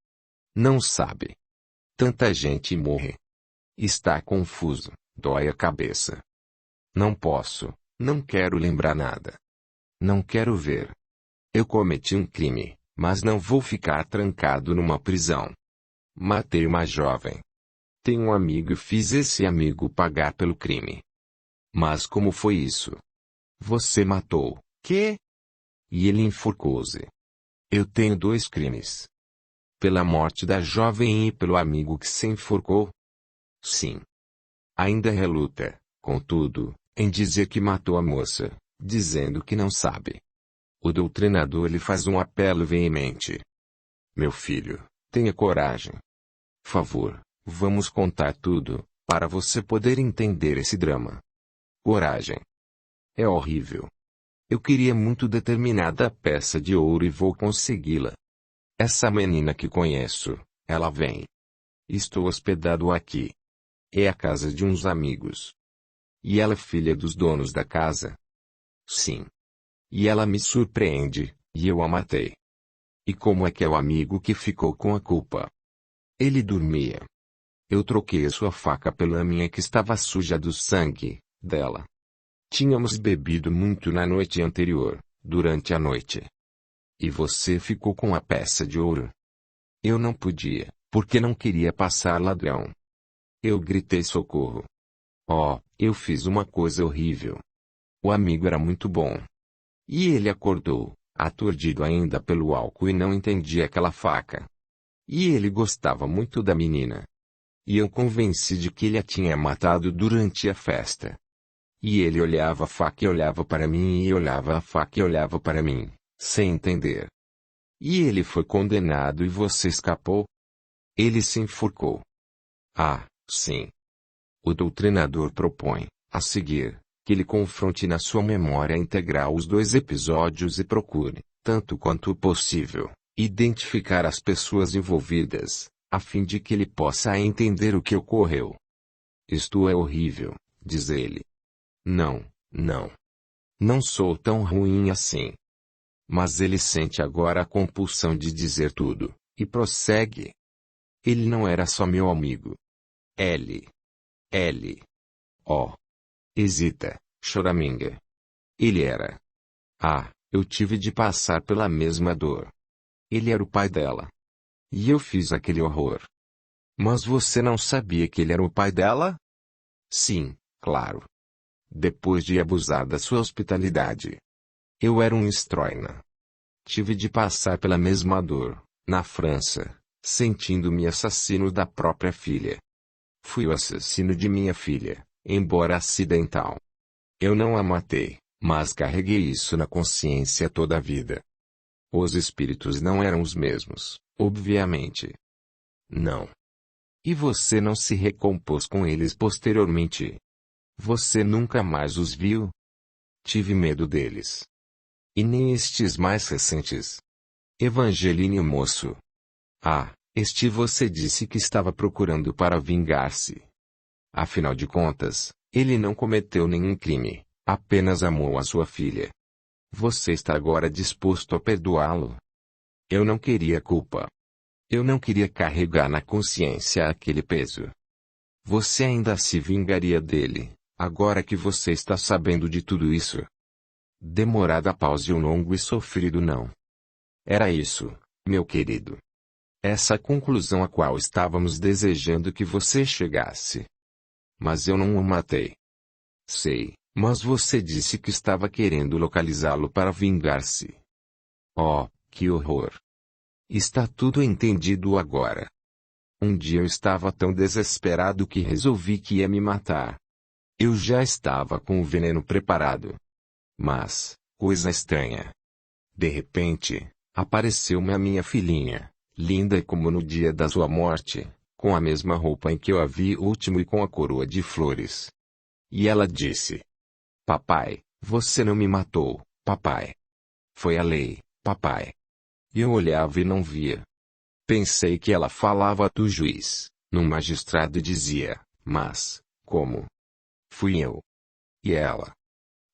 Não sabe. Tanta gente morre. Está confuso, dói a cabeça. Não posso, não quero lembrar nada. Não quero ver. Eu cometi um crime, mas não vou ficar trancado numa prisão. Matei uma jovem. Tenho um amigo e fiz esse amigo pagar pelo crime. Mas como foi isso? Você matou, quê? E ele enforcou-se. Eu tenho 2 crimes. Pela morte da jovem e pelo amigo que se enforcou? Sim. Ainda reluta, contudo, em dizer que matou a moça, dizendo que não sabe. O doutrinador lhe faz um apelo veemente. Meu filho, tenha coragem. Favor, vamos contar tudo, para você poder entender esse drama. Coragem. É horrível. Eu queria muito determinada peça de ouro e vou consegui-la. Essa menina que conheço, ela vem. Estou hospedado aqui. É a casa de uns amigos. E ela é filha dos donos da casa? Sim. E ela me surpreende, e eu a matei. E como é que é o amigo que ficou com a culpa? Ele dormia. Eu troquei a sua faca pela minha que estava suja do sangue dela. Tínhamos bebido muito na noite anterior, durante a noite. E você ficou com a peça de ouro? Eu não podia, porque não queria passar ladrão. Eu gritei socorro. Oh, eu fiz uma coisa horrível. O amigo era muito bom. E ele acordou, aturdido ainda pelo álcool e não entendia aquela faca. E ele gostava muito da menina. E eu convenci de que ele a tinha matado durante a festa. E ele olhava a faca e olhava para mim e olhava a faca e olhava para mim, sem entender. E ele foi condenado e você escapou? Ele se enforcou. Ah, sim. O doutrinador propõe, a seguir, que ele confronte na sua memória integral os 2 episódios e procure, tanto quanto possível, identificar as pessoas envolvidas, a fim de que ele possa entender o que ocorreu. Isto é horrível, diz ele. Não, não. Não sou tão ruim assim. Mas ele sente agora a compulsão de dizer tudo, e prossegue. Ele não era só meu amigo. Ele. Oh. Hesita, choraminga. Ele era. Ah, eu tive de passar pela mesma dor. Ele era o pai dela. E eu fiz aquele horror. Mas você não sabia que ele era o pai dela? Sim, claro. Depois de abusar da sua hospitalidade. Eu era um estroina. Tive de passar pela mesma dor, na França, sentindo-me assassino da própria filha. Fui o assassino de minha filha, embora acidental. Eu não a matei, mas carreguei isso na consciência toda a vida. Os espíritos não eram os mesmos, obviamente. Não. E você não se recompôs com eles posteriormente? Você nunca mais os viu? Tive medo deles. E nem estes mais recentes. Evangeline moço. Ah, este você disse que estava procurando para vingar-se. Afinal de contas, ele não cometeu nenhum crime, apenas amou a sua filha. Você está agora disposto a perdoá-lo? Eu não queria culpa. Eu não queria carregar na consciência aquele peso. Você ainda se vingaria dele, agora que você está sabendo de tudo isso? Demorada pausa e um longo e sofrido não. Era isso, meu querido. Essa conclusão a qual estávamos desejando que você chegasse. Mas eu não o matei. Sei, mas você disse que estava querendo localizá-lo para vingar-se. Oh, que horror! Está tudo entendido agora. Um dia eu estava tão desesperado que resolvi que ia me matar. Eu já estava com o veneno preparado. Mas, coisa estranha. De repente, apareceu-me a minha filhinha, linda como no dia da sua morte, com a mesma roupa em que eu a vi último e com a coroa de flores. E ela disse: Papai, você não me matou, papai. Foi a lei, papai. E eu olhava e não via. Pensei que ela falava do juiz, no magistrado e dizia, mas, como? Fui eu. E ela?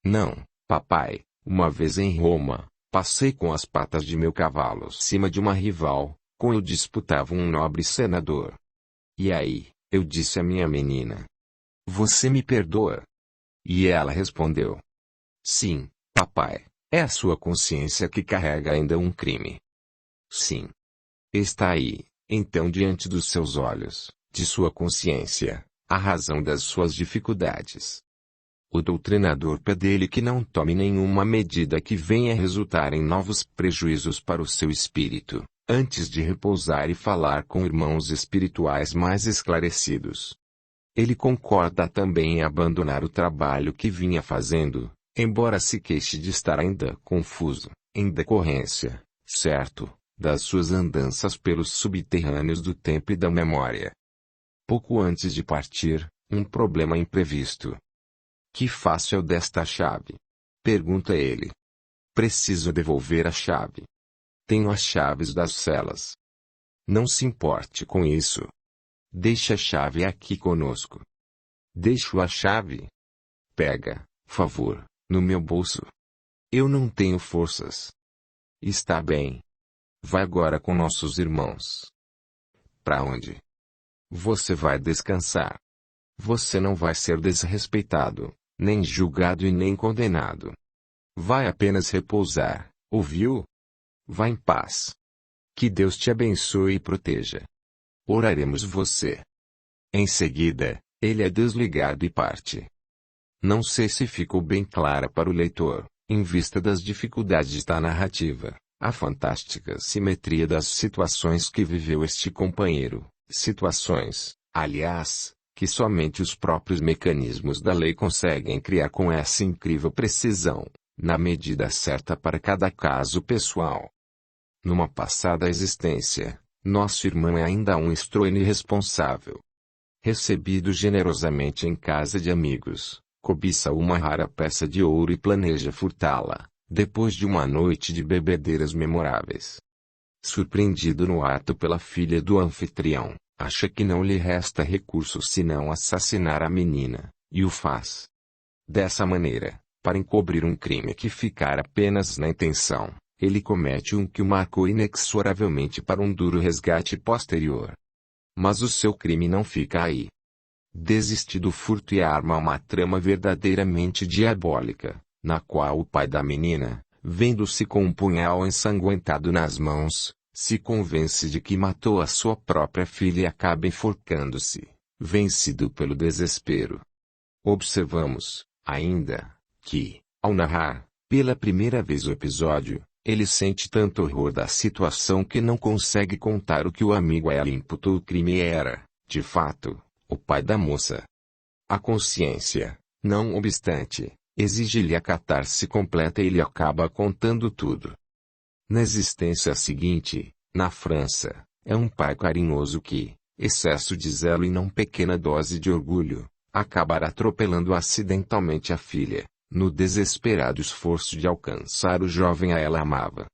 Não, papai, uma vez em Roma, passei com as patas de meu cavalo acima de uma rival, com eu disputava um nobre senador. E aí, eu disse à minha menina: Você me perdoa? E ela respondeu: Sim, papai, é a sua consciência que carrega ainda um crime. Sim. Está aí, então diante dos seus olhos, de sua consciência, a razão das suas dificuldades. O doutrinador pede-lhe que não tome nenhuma medida que venha resultar em novos prejuízos para o seu espírito, antes de repousar e falar com irmãos espirituais mais esclarecidos. Ele concorda também em abandonar o trabalho que vinha fazendo, embora se queixe de estar ainda confuso, em decorrência, certo, das suas andanças pelos subterrâneos do tempo e da memória. Pouco antes de partir, um problema imprevisto. Que faço eu desta chave? Pergunta ele. Preciso devolver a chave. Tenho as chaves das celas. Não se importe com isso. Deixe a chave aqui conosco. Deixo a chave? Pega, favor, no meu bolso. Eu não tenho forças. Está bem. Vai agora com nossos irmãos. Para onde? Você vai descansar. Você não vai ser desrespeitado, nem julgado e nem condenado. Vai apenas repousar, ouviu? Vá em paz. Que Deus te abençoe e proteja. Oraremos você. Em seguida, ele é desligado e parte. Não sei se ficou bem clara para o leitor, em vista das dificuldades da narrativa, a fantástica simetria das situações que viveu este companheiro, situações, aliás, que somente os próprios mecanismos da lei conseguem criar com essa incrível precisão, na medida certa para cada caso pessoal. Numa passada existência, nosso irmão é ainda um estranho irresponsável. Recebido generosamente em casa de amigos, cobiça uma rara peça de ouro e planeja furtá-la, depois de uma noite de bebedeiras memoráveis. Surpreendido no ato pela filha do anfitrião, acha que não lhe resta recurso senão assassinar a menina, e o faz. Dessa maneira, para encobrir um crime que ficara apenas na intenção, ele comete um que o marcou inexoravelmente para um duro resgate posterior. Mas o seu crime não fica aí. Desiste do furto e arma uma trama verdadeiramente diabólica, na qual o pai da menina, vendo-se com um punhal ensanguentado nas mãos, se convence de que matou a sua própria filha e acaba enforcando-se, vencido pelo desespero. Observamos, ainda, que, ao narrar, pela primeira vez o episódio, Ele sente tanto horror da situação que não consegue contar o que o amigo a ela imputou. O crime era, de fato, o pai da moça. A consciência, não obstante, exige-lhe a catarse completa e ele acaba contando tudo. Na existência seguinte, na França, é um pai carinhoso que, excesso de zelo e não pequena dose de orgulho, acabará atropelando acidentalmente a filha, no desesperado esforço de alcançar o jovem a ela amava.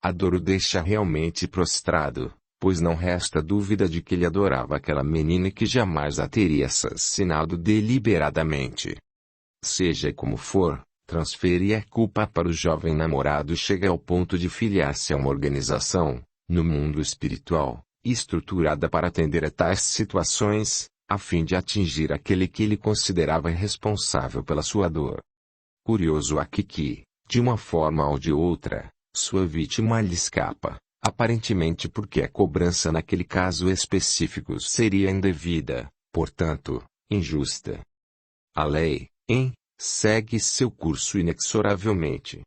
A dor o deixa realmente prostrado, pois não resta dúvida de que ele adorava aquela menina e que jamais a teria assassinado deliberadamente. Seja como for, transferir a culpa para o jovem namorado chega ao ponto de filiar-se a uma organização, no mundo espiritual, estruturada para atender a tais situações, a fim de atingir aquele que ele considerava responsável pela sua dor. Curioso aqui que, de uma forma ou de outra, sua vítima lhe escapa, aparentemente porque a cobrança naquele caso específico seria indevida, portanto, injusta. A lei, segue seu curso inexoravelmente.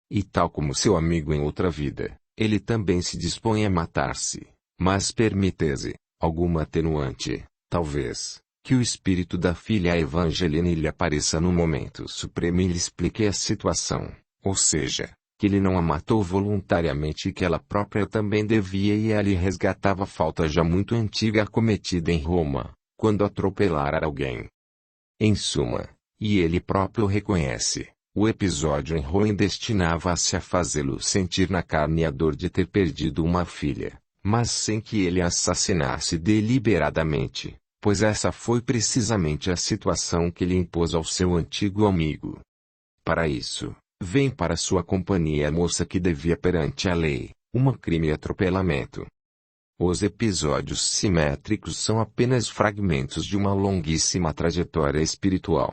E tal como seu amigo em outra vida, ele também se dispõe a matar-se, mas permite-se, alguma atenuante, talvez, que o espírito da filha Evangeline lhe apareça no momento supremo e lhe explique a situação, ou seja, que ele não a matou voluntariamente e que ela própria também devia e ela lhe resgatava a falta já muito antiga cometida em Roma, quando atropelara alguém. Em suma, e ele próprio reconhece, o episódio em Rouen destinava-se a fazê-lo sentir na carne a dor de ter perdido uma filha, mas sem que ele a assassinasse deliberadamente, pois essa foi precisamente a situação que ele impôs ao seu antigo amigo. Para isso, vem para sua companhia a moça que devia perante a lei, um crime e atropelamento. Os episódios simétricos são apenas fragmentos de uma longuíssima trajetória espiritual.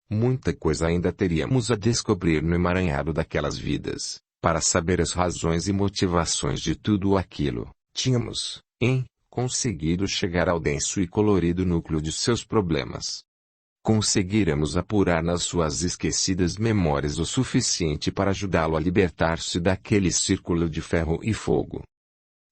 Muita coisa ainda teríamos a descobrir no emaranhado daquelas vidas, para saber as razões e motivações de tudo aquilo. Tínhamos, conseguido chegar ao denso e colorido núcleo de seus problemas. Conseguiremos apurar nas suas esquecidas memórias o suficiente para ajudá-lo a libertar-se daquele círculo de ferro e fogo.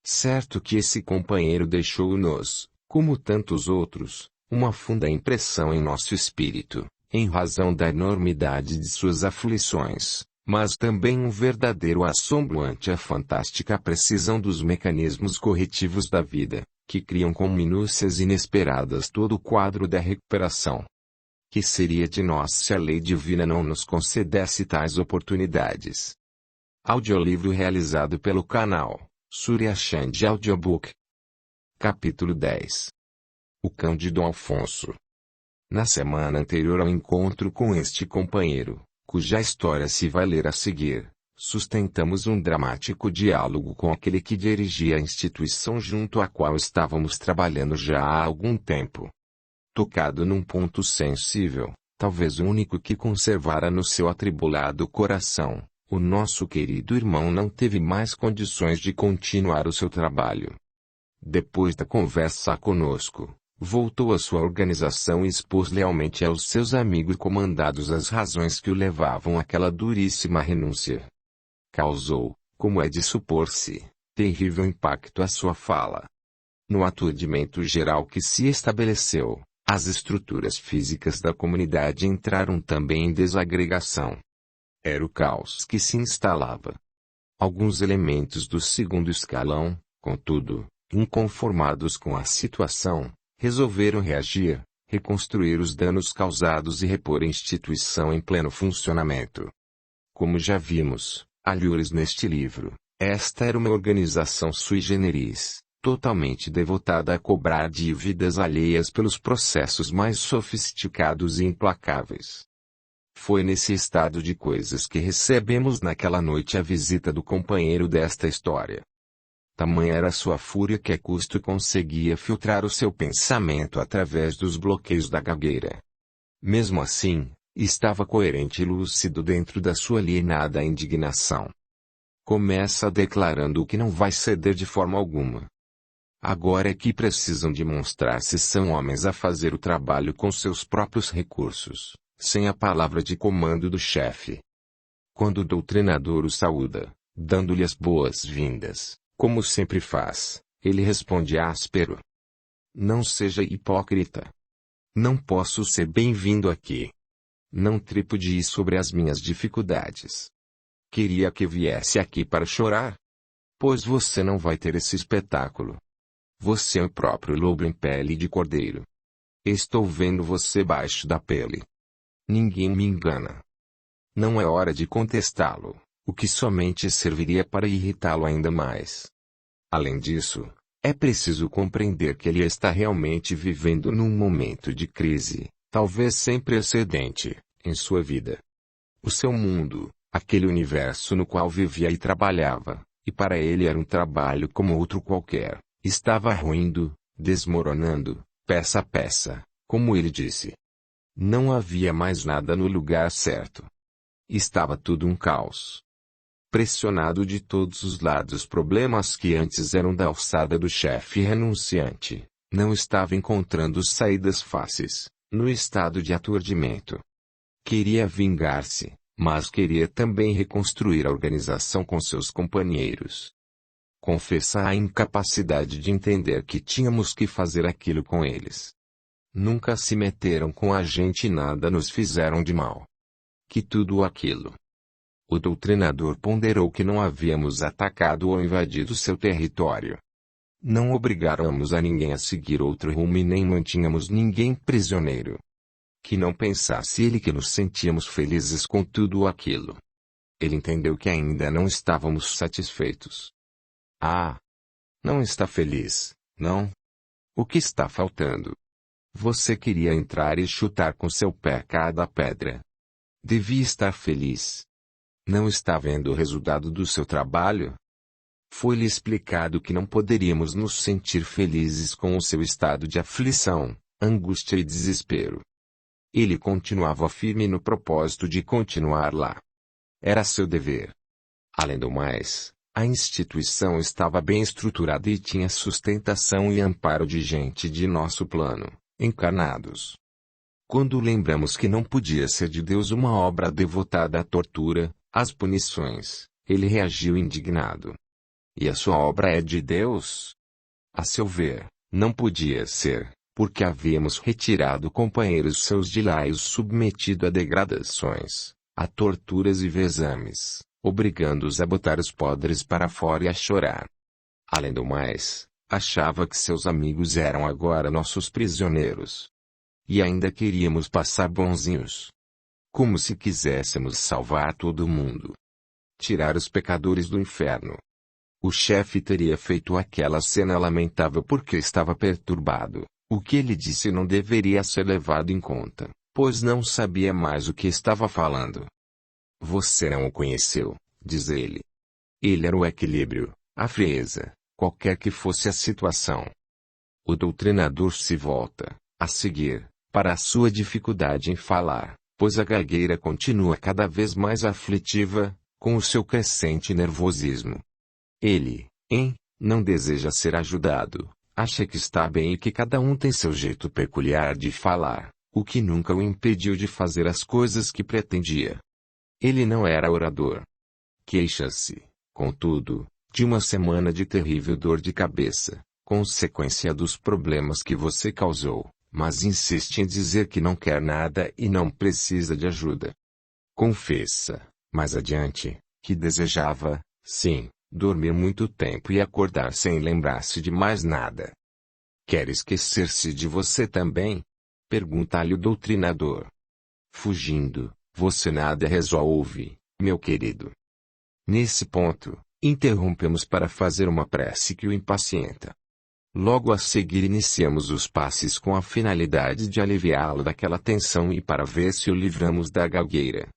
Certo que esse companheiro deixou-nos, como tantos outros, uma funda impressão em nosso espírito, em razão da enormidade de suas aflições, mas também um verdadeiro assombro ante a fantástica precisão dos mecanismos corretivos da vida, que criam com minúcias inesperadas todo o quadro da recuperação. Que seria de nós se a lei divina não nos concedesse tais oportunidades? Audiolivro realizado pelo canal Surya Chand Audiobook. Capítulo 10. O cão de Dom Afonso. Na semana anterior ao encontro com este companheiro, cuja história se vai ler a seguir, sustentamos um dramático diálogo com aquele que dirigia a instituição junto à qual estávamos trabalhando já há algum tempo. Tocado num ponto sensível, talvez o único que conservara no seu atribulado coração, o nosso querido irmão não teve mais condições de continuar o seu trabalho. Depois da conversa conosco, voltou à sua organização e expôs lealmente aos seus amigos comandados as razões que o levavam àquela duríssima renúncia. Causou, como é de supor-se, terrível impacto a sua fala. No aturdimento geral que se estabeleceu, as estruturas físicas da comunidade entraram também em desagregação. Era o caos que se instalava. Alguns elementos do segundo escalão, contudo, inconformados com a situação, resolveram reagir, reconstruir os danos causados e repor a instituição em pleno funcionamento. Como já vimos, algures neste livro, esta era uma organização sui generis, totalmente devotada a cobrar dívidas alheias pelos processos mais sofisticados e implacáveis. Foi nesse estado de coisas que recebemos naquela noite a visita do companheiro desta história. Tamanha era sua fúria que a custo conseguia filtrar o seu pensamento através dos bloqueios da gagueira. Mesmo assim, estava coerente e lúcido dentro da sua alienada indignação. Começa declarando que não vai ceder de forma alguma. Agora é que precisam demonstrar se são homens a fazer o trabalho com seus próprios recursos, sem a palavra de comando do chefe. Quando o doutrinador o saúda, Dando-lhe as boas-vindas, como sempre faz, ele responde áspero. Não seja hipócrita. Não posso ser bem-vindo aqui. Não tripudie sobre as minhas dificuldades. Queria que viesse aqui para chorar? Pois você não vai ter esse espetáculo. Você é o próprio lobo em pele de cordeiro. Estou vendo você baixo da pele. Ninguém me engana. Não é hora de contestá-lo, o que somente serviria para irritá-lo ainda mais. Além disso, é preciso compreender que ele está realmente vivendo num momento de crise, talvez sem precedente, em sua vida. O seu mundo, aquele universo no qual vivia e trabalhava, e para ele era um trabalho como outro qualquer, estava ruindo, desmoronando, peça a peça, como ele disse. Não havia mais nada no lugar certo. Estava tudo um caos. Pressionado de todos os lados, problemas que antes eram da alçada do chefe renunciante, não estava encontrando saídas fáceis, no estado de aturdimento. Queria vingar-se, mas queria também reconstruir a organização com seus companheiros. Confessa a incapacidade de entender que tínhamos que fazer aquilo com eles. Nunca se meteram com a gente e nada nos fizeram de mal. Que tudo aquilo. O doutrinador ponderou que não havíamos atacado ou invadido seu território. Não obrigáramos a ninguém a seguir outro rumo e nem mantínhamos ninguém prisioneiro. Que não pensasse ele que nos sentíamos felizes com tudo aquilo. Ele entendeu que ainda não estávamos satisfeitos. Ah! Não está feliz, não? O que está faltando? Você queria entrar e chutar com seu pé cada pedra. Devia estar feliz. Não está vendo o resultado do seu trabalho? Foi-lhe explicado que não poderíamos nos sentir felizes com o seu estado de aflição, angústia e desespero. Ele continuava firme no propósito de continuar lá. Era seu dever. Além do mais, a instituição estava bem estruturada e tinha sustentação e amparo de gente de nosso plano, encarnados. Quando lembramos que não podia ser de Deus uma obra devotada à tortura, às punições, ele reagiu indignado. E a sua obra é de Deus? A seu ver, não podia ser, porque havíamos retirado companheiros seus de lá e os submetido a degradações, a torturas e vezames, obrigando-os a botar os podres para fora e a chorar. Além do mais, achava que seus amigos eram agora nossos prisioneiros. E ainda queríamos passar bonzinhos. Como se quiséssemos salvar todo mundo. Tirar os pecadores do inferno. O chefe teria feito aquela cena lamentável porque estava perturbado. O que ele disse não deveria ser levado em conta, pois não sabia mais o que estava falando. Você não o conheceu, diz ele. Ele era o equilíbrio, a frieza, qualquer que fosse a situação. O doutrinador se volta, a seguir, para a sua dificuldade em falar, pois a gagueira continua cada vez mais aflitiva, com o seu crescente nervosismo. Ele, não deseja ser ajudado, acha que está bem e que cada um tem seu jeito peculiar de falar, o que nunca o impediu de fazer as coisas que pretendia. Ele não era orador. Queixa-se, contudo, de uma semana de terrível dor de cabeça, consequência dos problemas que você causou, mas insiste em dizer que não quer nada e não precisa de ajuda. Confessa, mais adiante, que desejava, sim, dormir muito tempo e acordar sem lembrar-se de mais nada. Quer esquecer-se de você também? Pergunta-lhe o doutrinador. Fugindo, você nada resolve, meu querido. Nesse ponto, interrompemos para fazer uma prece que o impacienta. Logo a seguir iniciamos os passes com a finalidade de aliviá-lo daquela tensão e para ver se o livramos da gagueira.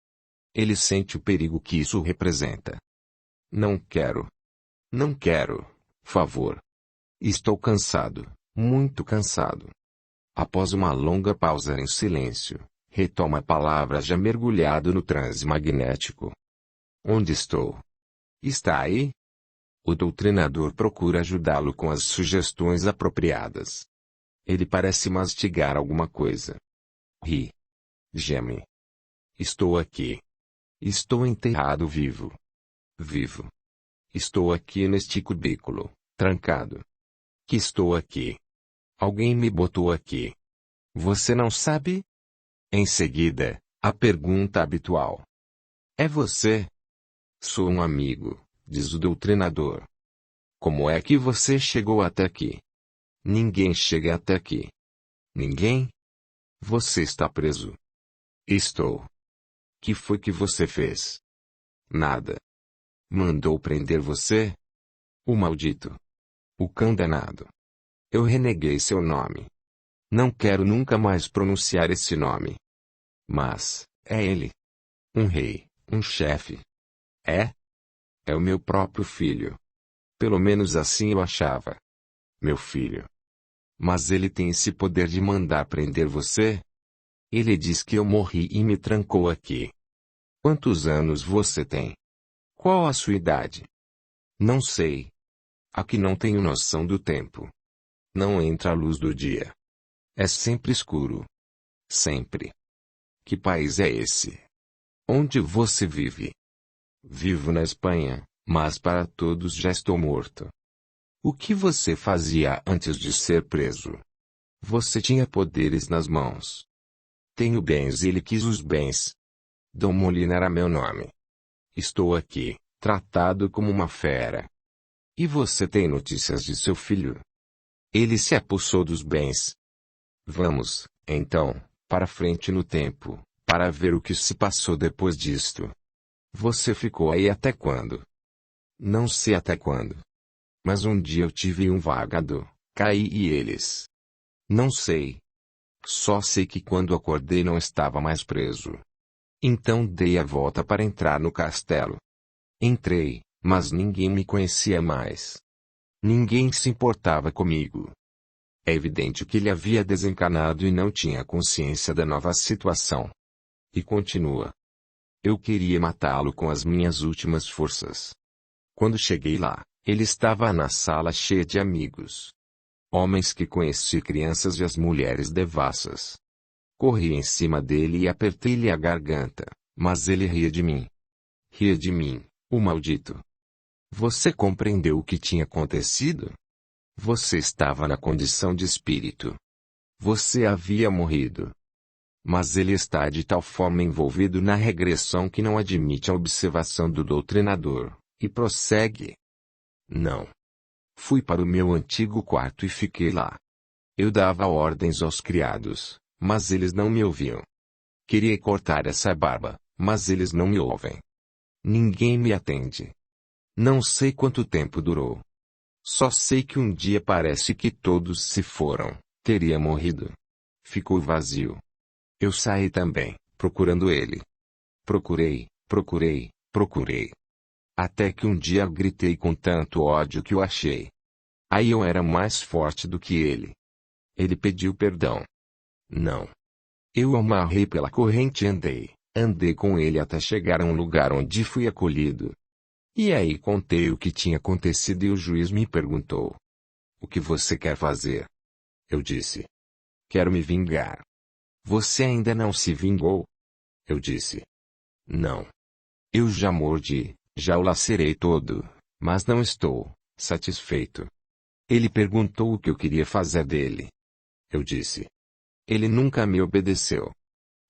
Ele sente o perigo que isso representa. Não quero. Não quero, favor. Estou cansado, muito cansado. Após uma longa pausa em silêncio, retoma a palavra já mergulhado no transe magnético. Onde estou? Está aí? O doutrinador procura ajudá-lo com as sugestões apropriadas. Ele parece mastigar alguma coisa. Ri. Geme. Estou aqui. Estou enterrado vivo. Vivo. Estou aqui neste cubículo, trancado. Que estou aqui. Alguém me botou aqui. Você não sabe? Em seguida, a pergunta habitual. É você? Sou um amigo, diz o doutrinador. Como é que você chegou até aqui? Ninguém chega até aqui. Ninguém? Você está preso. Estou. Que foi que você fez? Nada. Mandou prender você? O maldito. O cão danado. Eu reneguei seu nome. Não quero nunca mais pronunciar esse nome. Mas, é ele. Um rei, um chefe. É? É o meu próprio filho. Pelo menos assim eu achava. Meu filho. Mas ele tem esse poder de mandar prender você? Ele diz que eu morri e me trancou aqui. Quantos anos você tem? Qual a sua idade? Não sei. Aqui não tenho noção do tempo. Não entra a luz do dia. É sempre escuro. Sempre. Que país é esse? Onde você vive? Vivo na Espanha, mas para todos já estou morto. O que você fazia antes de ser preso? Você tinha poderes nas mãos. Tenho bens e ele quis os bens. Dom Molina era meu nome. Estou aqui, tratado como uma fera. E você tem notícias de seu filho? Ele se apossou dos bens. Vamos, então, para frente no tempo, para ver o que se passou depois disto. Você ficou aí até quando? Não sei até quando. Mas um dia eu tive um vagado, caí e eles. Não sei. Só sei que quando acordei não estava mais preso. Então dei a volta para entrar no castelo. Entrei, mas ninguém me conhecia mais. Ninguém se importava comigo. É evidente que ele havia desencanado e não tinha consciência da nova situação. E continua. Eu queria matá-lo com as minhas últimas forças. Quando cheguei lá, ele estava na sala cheia de amigos. Homens que conheci, crianças e as mulheres devassas. Corri em cima dele e apertei-lhe a garganta, mas ele ria de mim. Ria de mim, o maldito. Você compreendeu o que tinha acontecido? Você estava na condição de espírito. Você havia morrido. Mas ele está de tal forma envolvido na regressão que não admite a observação do doutrinador, e prossegue. Não. Fui para o meu antigo quarto e fiquei lá. Eu dava ordens aos criados, mas eles não me ouviam. Queria cortar essa barba, mas eles não me ouvem. Ninguém me atende. Não sei quanto tempo durou. Só sei que um dia parece que todos se foram, teria morrido. Ficou vazio. Eu saí também, procurando ele. Procurei, procurei, procurei. Até que um dia gritei com tanto ódio que o achei. Aí eu era mais forte do que ele. Ele pediu perdão. Não. Eu o amarrei pela corrente e andei com ele até chegar a um lugar onde fui acolhido. E aí contei o que tinha acontecido e o juiz me perguntou. O que você quer fazer? Eu disse. Quero me vingar. Você ainda não se vingou? Eu disse. Não. Eu já mordi, já o lacerei todo, mas não estou satisfeito. Ele perguntou o que eu queria fazer dele. Eu disse. Ele nunca me obedeceu.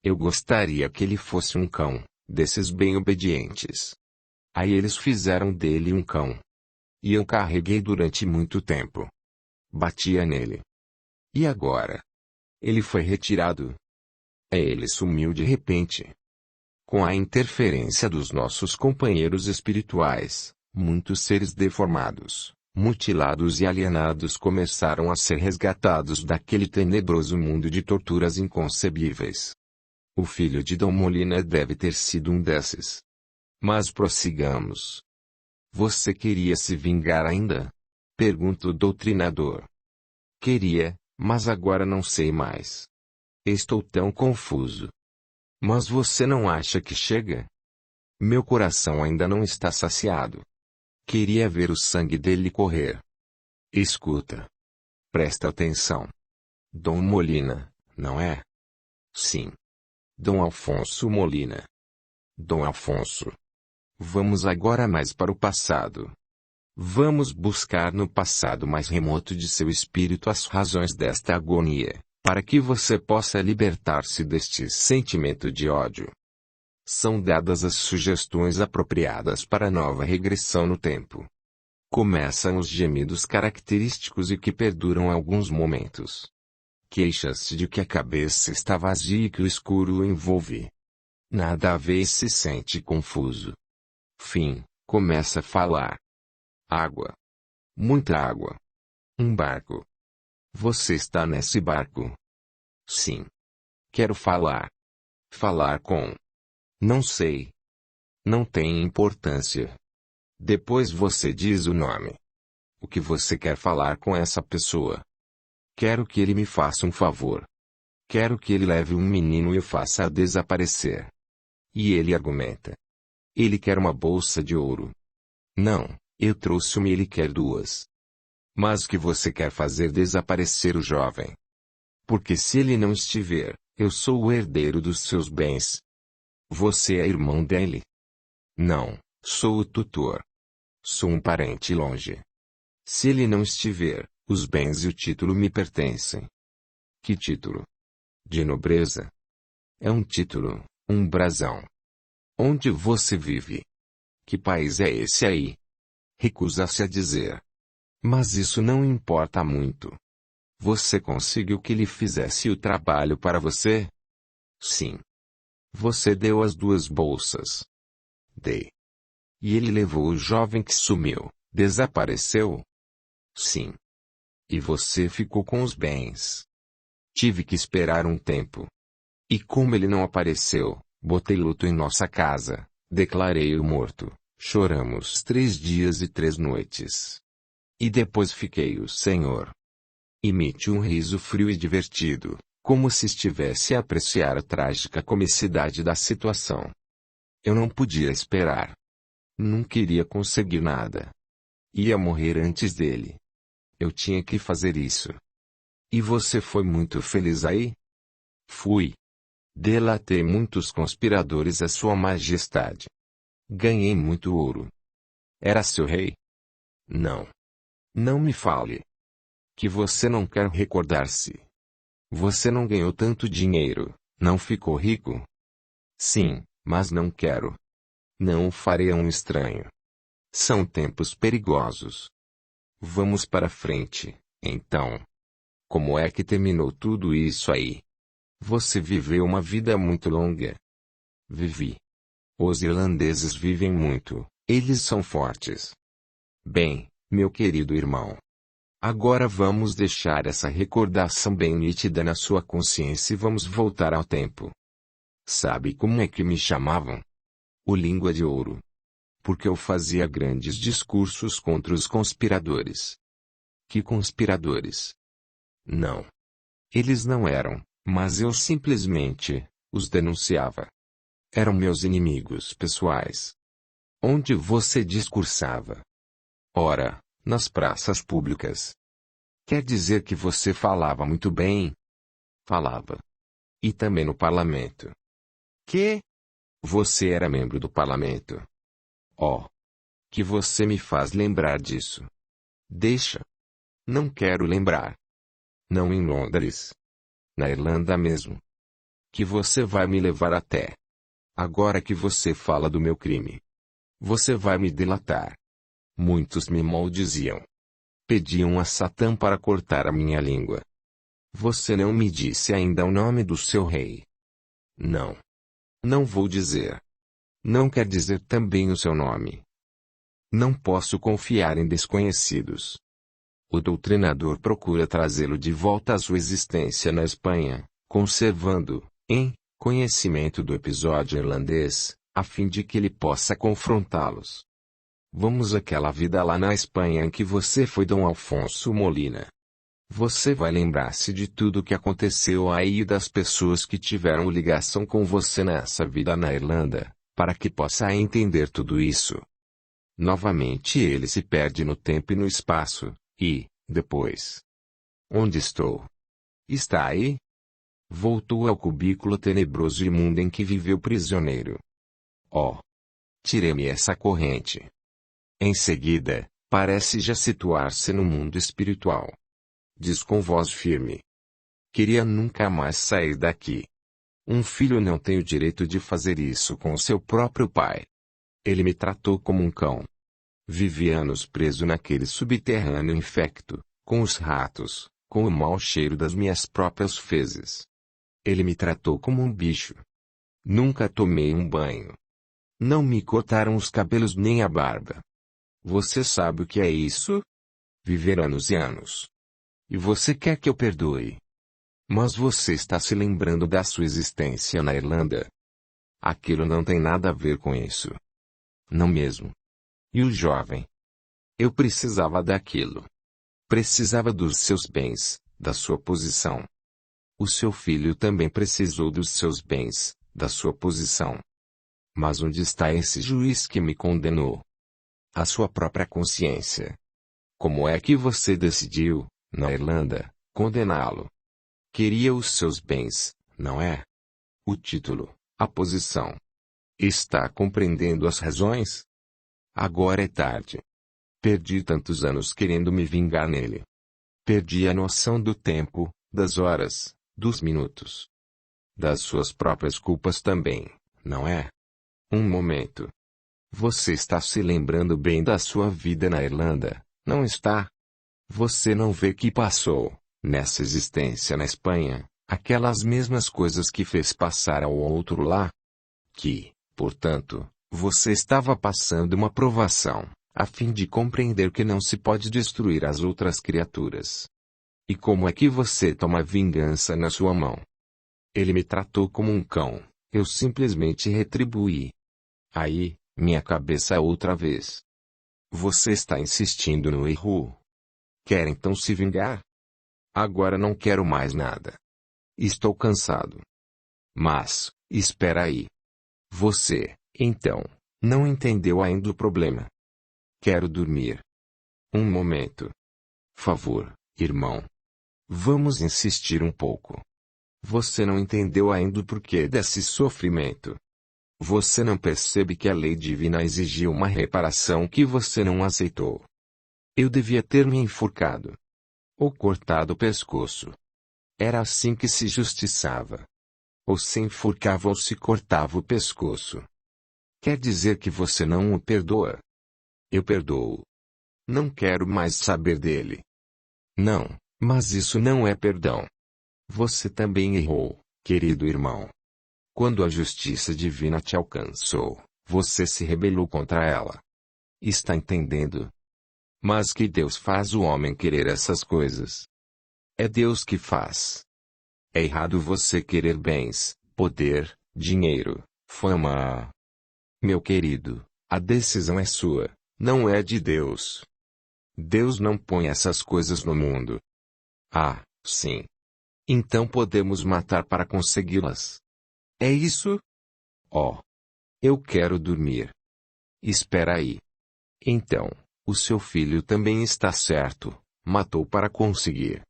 Eu gostaria que ele fosse um cão, desses bem obedientes. Aí eles fizeram dele um cão. E eu carreguei durante muito tempo. Batia nele. E agora? Ele foi retirado. Ele sumiu de repente. Com a interferência dos nossos companheiros espirituais, muitos seres deformados, mutilados e alienados começaram a ser resgatados daquele tenebroso mundo de torturas inconcebíveis. O filho de Dom Molina deve ter sido um desses. Mas prossigamos. Você queria se vingar ainda? Pergunta o doutrinador. Queria, mas agora não sei mais. Estou tão confuso. Mas você não acha que chega? Meu coração ainda não está saciado. Queria ver o sangue dele correr. Escuta. Presta atenção. Dom Molina, não é? Sim. Dom Alfonso Molina. Dom Alfonso. Vamos agora mais para o passado. Vamos buscar no passado mais remoto de seu espírito as razões desta agonia, para que você possa libertar-se deste sentimento de ódio. São dadas as sugestões apropriadas para a nova regressão no tempo. Começam os gemidos característicos e que perduram alguns momentos. Queixa-se de que a cabeça está vazia e que o escuro o envolve. Nada a ver e se sente confuso. Fim, começa a falar. Água. Muita água. Um barco. Você está nesse barco? Sim. Quero falar. Falar com. Não sei. Não tem importância. Depois você diz o nome. O que você quer falar com essa pessoa? Quero que ele me faça um favor. Quero que ele leve um menino e o faça desaparecer. E ele argumenta. Ele quer uma bolsa de ouro. Não, eu trouxe uma e ele quer duas. Mas que você quer fazer desaparecer o jovem? Porque se ele não estiver, eu sou o herdeiro dos seus bens. Você é irmão dele? Não, sou o tutor. Sou um parente longe. Se ele não estiver, os bens e o título me pertencem. Que título? De nobreza. É um título, um brasão. Onde você vive? Que país é esse aí? Recusa-se a dizer. Mas isso não importa muito. Você conseguiu que ele fizesse o trabalho para você? Sim. Você deu as duas bolsas. Dei. E ele levou o jovem que sumiu, desapareceu? Sim. E você ficou com os bens. Tive que esperar um tempo. E como ele não apareceu, botei luto em nossa casa, declarei-o morto, choramos 3 dias e 3 noites. E depois fiquei o Senhor. Imite um riso frio e divertido, como se estivesse a apreciar a trágica comicidade da situação. Eu não podia esperar. Não queria conseguir nada. Ia morrer antes dele. Eu tinha que fazer isso. E você foi muito feliz aí? Fui. Delatei muitos conspiradores a Sua Majestade. Ganhei muito ouro. Era seu rei? Não. Não me fale. Que você não quer recordar-se. Você não ganhou tanto dinheiro, não ficou rico? Sim, mas não quero. Não o farei a um estranho. São tempos perigosos. Vamos para frente, então. Como é que terminou tudo isso aí? Você viveu uma vida muito longa. Vivi. Os irlandeses vivem muito, eles são fortes. Bem, meu querido irmão. Agora vamos deixar essa recordação bem nítida na sua consciência e vamos voltar ao tempo. Sabe como é que me chamavam? O Língua de Ouro. Porque eu fazia grandes discursos contra os conspiradores. Que conspiradores? Não. Eles não eram, mas eu simplesmente os denunciava. Eram meus inimigos pessoais. Onde você discursava? Ora, nas praças públicas. Quer dizer que você falava muito bem? Falava. E também no parlamento. Que? Você era membro do parlamento. Oh. Que você me faz lembrar disso. Deixa. Não quero lembrar. Não em Londres. Na Irlanda mesmo. Que você vai me levar até. Agora que você fala do meu crime. Você vai me delatar. Muitos me maldiziam. Pediam a Satã para cortar a minha língua. Você não me disse ainda o nome do seu rei. Não. Não vou dizer. Não quer dizer também o seu nome. Não posso confiar em desconhecidos. O doutrinador procura trazê-lo de volta à sua existência na Espanha, conservando, em, conhecimento do episódio irlandês, a fim de que ele possa confrontá-los. Vamos àquela vida lá na Espanha em que você foi Dom Alfonso Molina. Você vai lembrar-se de tudo o que aconteceu aí e das pessoas que tiveram ligação com você nessa vida na Irlanda, para que possa entender tudo isso. Novamente ele se perde no tempo e no espaço, e, depois. Onde estou? Está aí? Voltou ao cubículo tenebroso e imundo em que viveu prisioneiro. Oh! Tirei-me essa corrente. Em seguida, Parece já situar-se no mundo espiritual. Diz com voz firme. Queria nunca mais sair daqui. Um filho não tem o direito de fazer isso com seu próprio pai. Ele me tratou como um cão. Vivi anos preso naquele subterrâneo infecto, com os ratos, com o mau cheiro das minhas próprias fezes. Ele me tratou como um bicho. Nunca tomei um banho. Não me cortaram os cabelos nem a barba. Você sabe o que é isso? Viver anos e anos. E você quer que eu perdoe? Mas você está se lembrando da sua existência na Irlanda. Aquilo não tem nada a ver com isso. Não mesmo. E o jovem? Eu precisava daquilo. Precisava dos seus bens, da sua posição. O seu filho também precisou dos seus bens, da sua posição. Mas onde está esse juiz que me condenou? A sua própria consciência. Como é que você decidiu, na Irlanda, condená-lo? Queria os seus bens, não é? O título, a posição. Está compreendendo as razões? Agora é tarde. Perdi tantos anos querendo me vingar nele. Perdi a noção do tempo, das horas, dos minutos. Das suas próprias culpas também, não é? Um momento. Você está se lembrando bem da sua vida na Irlanda, não está? Você não vê que passou, nessa existência na Espanha, aquelas mesmas coisas que fez passar ao outro lá? Que, portanto, você estava passando uma provação, a fim de compreender que não se pode destruir as outras criaturas. E como é que você toma vingança na sua mão? Ele me tratou como um cão, eu simplesmente retribuí. Aí, minha cabeça outra vez. Você está insistindo no erro. Quer então se vingar? Agora não quero mais nada. Estou cansado. Mas, espera aí. Você, então, não entendeu ainda o problema. Quero dormir. Um momento. Favor, irmão. Vamos insistir um pouco. Você não entendeu ainda o porquê desse sofrimento. Você não percebe que a lei divina exigiu uma reparação que você não aceitou. Eu devia ter me enforcado. Ou cortado o pescoço. Era assim que se justiçava. Ou se enforcava ou se cortava o pescoço. Quer dizer que você não o perdoa? Eu perdoo. Não quero mais saber dele. Não, mas isso não é perdão. Você também errou, querido irmão. Quando a justiça divina te alcançou, você se rebelou contra ela. Está entendendo? Mas que Deus faz o homem querer essas coisas? É Deus que faz. É errado você querer bens, poder, dinheiro, fama. Meu querido, a decisão é sua, não é de Deus. Deus não põe essas coisas no mundo. Ah, sim. Então podemos matar para consegui-las. É isso? Oh. Eu quero dormir. Espera aí. Então, o seu filho também está certo, matou para conseguir.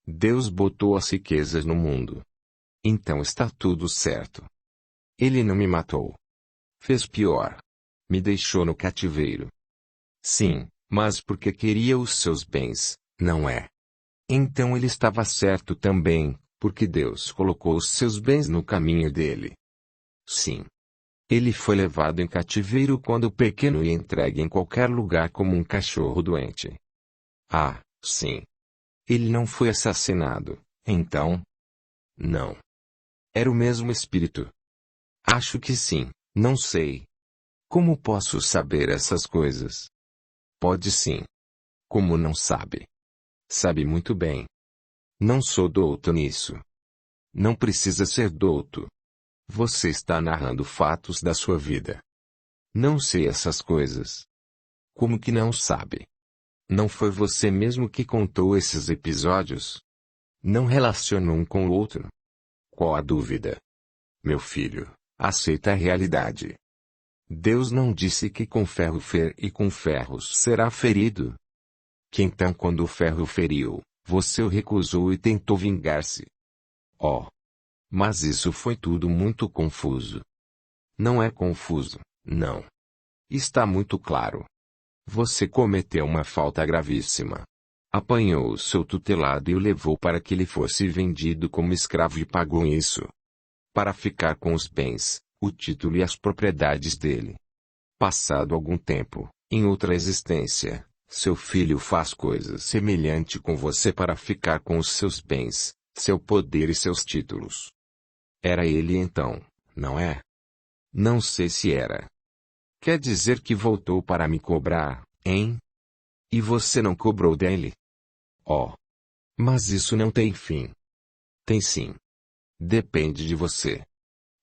Deus botou as riquezas no mundo. Então está tudo certo. Ele não me matou. Fez pior. Me deixou no cativeiro. Sim, mas porque queria os seus bens, não é? Então ele estava certo também, porque Deus colocou os seus bens no caminho dele. Sim. Ele foi levado em cativeiro quando pequeno e entregue em qualquer lugar como um cachorro doente. Ah, sim. Ele não foi assassinado, então? Não. Era o mesmo espírito. Acho que sim, não sei. Como posso saber essas coisas? Pode sim. Como não sabe? Sabe muito bem. Não sou douto nisso. Não precisa ser douto. Você está narrando fatos da sua vida. Não sei essas coisas. Como que não sabe? Não foi você mesmo que contou esses episódios? Não relaciona um com o outro? Qual a dúvida? Meu filho, aceita a realidade. Deus não disse que com ferro e com ferros será ferido. Que então quando o ferro feriu, você o recusou e tentou vingar-se. Oh! Mas isso foi tudo muito confuso. Não é confuso, não. Está muito claro. Você cometeu uma falta gravíssima. Apanhou o seu tutelado e o levou para que ele fosse vendido como escravo e pagou isso. Para ficar com os bens, o título e as propriedades dele. Passado algum tempo, em outra existência, seu filho faz coisas semelhantes com você para ficar com os seus bens, seu poder e seus títulos. Era ele então, não é? Não sei se era. Quer dizer que voltou para me cobrar, hein? E você não cobrou dele? Oh! Mas isso não tem fim. Tem sim. Depende de você.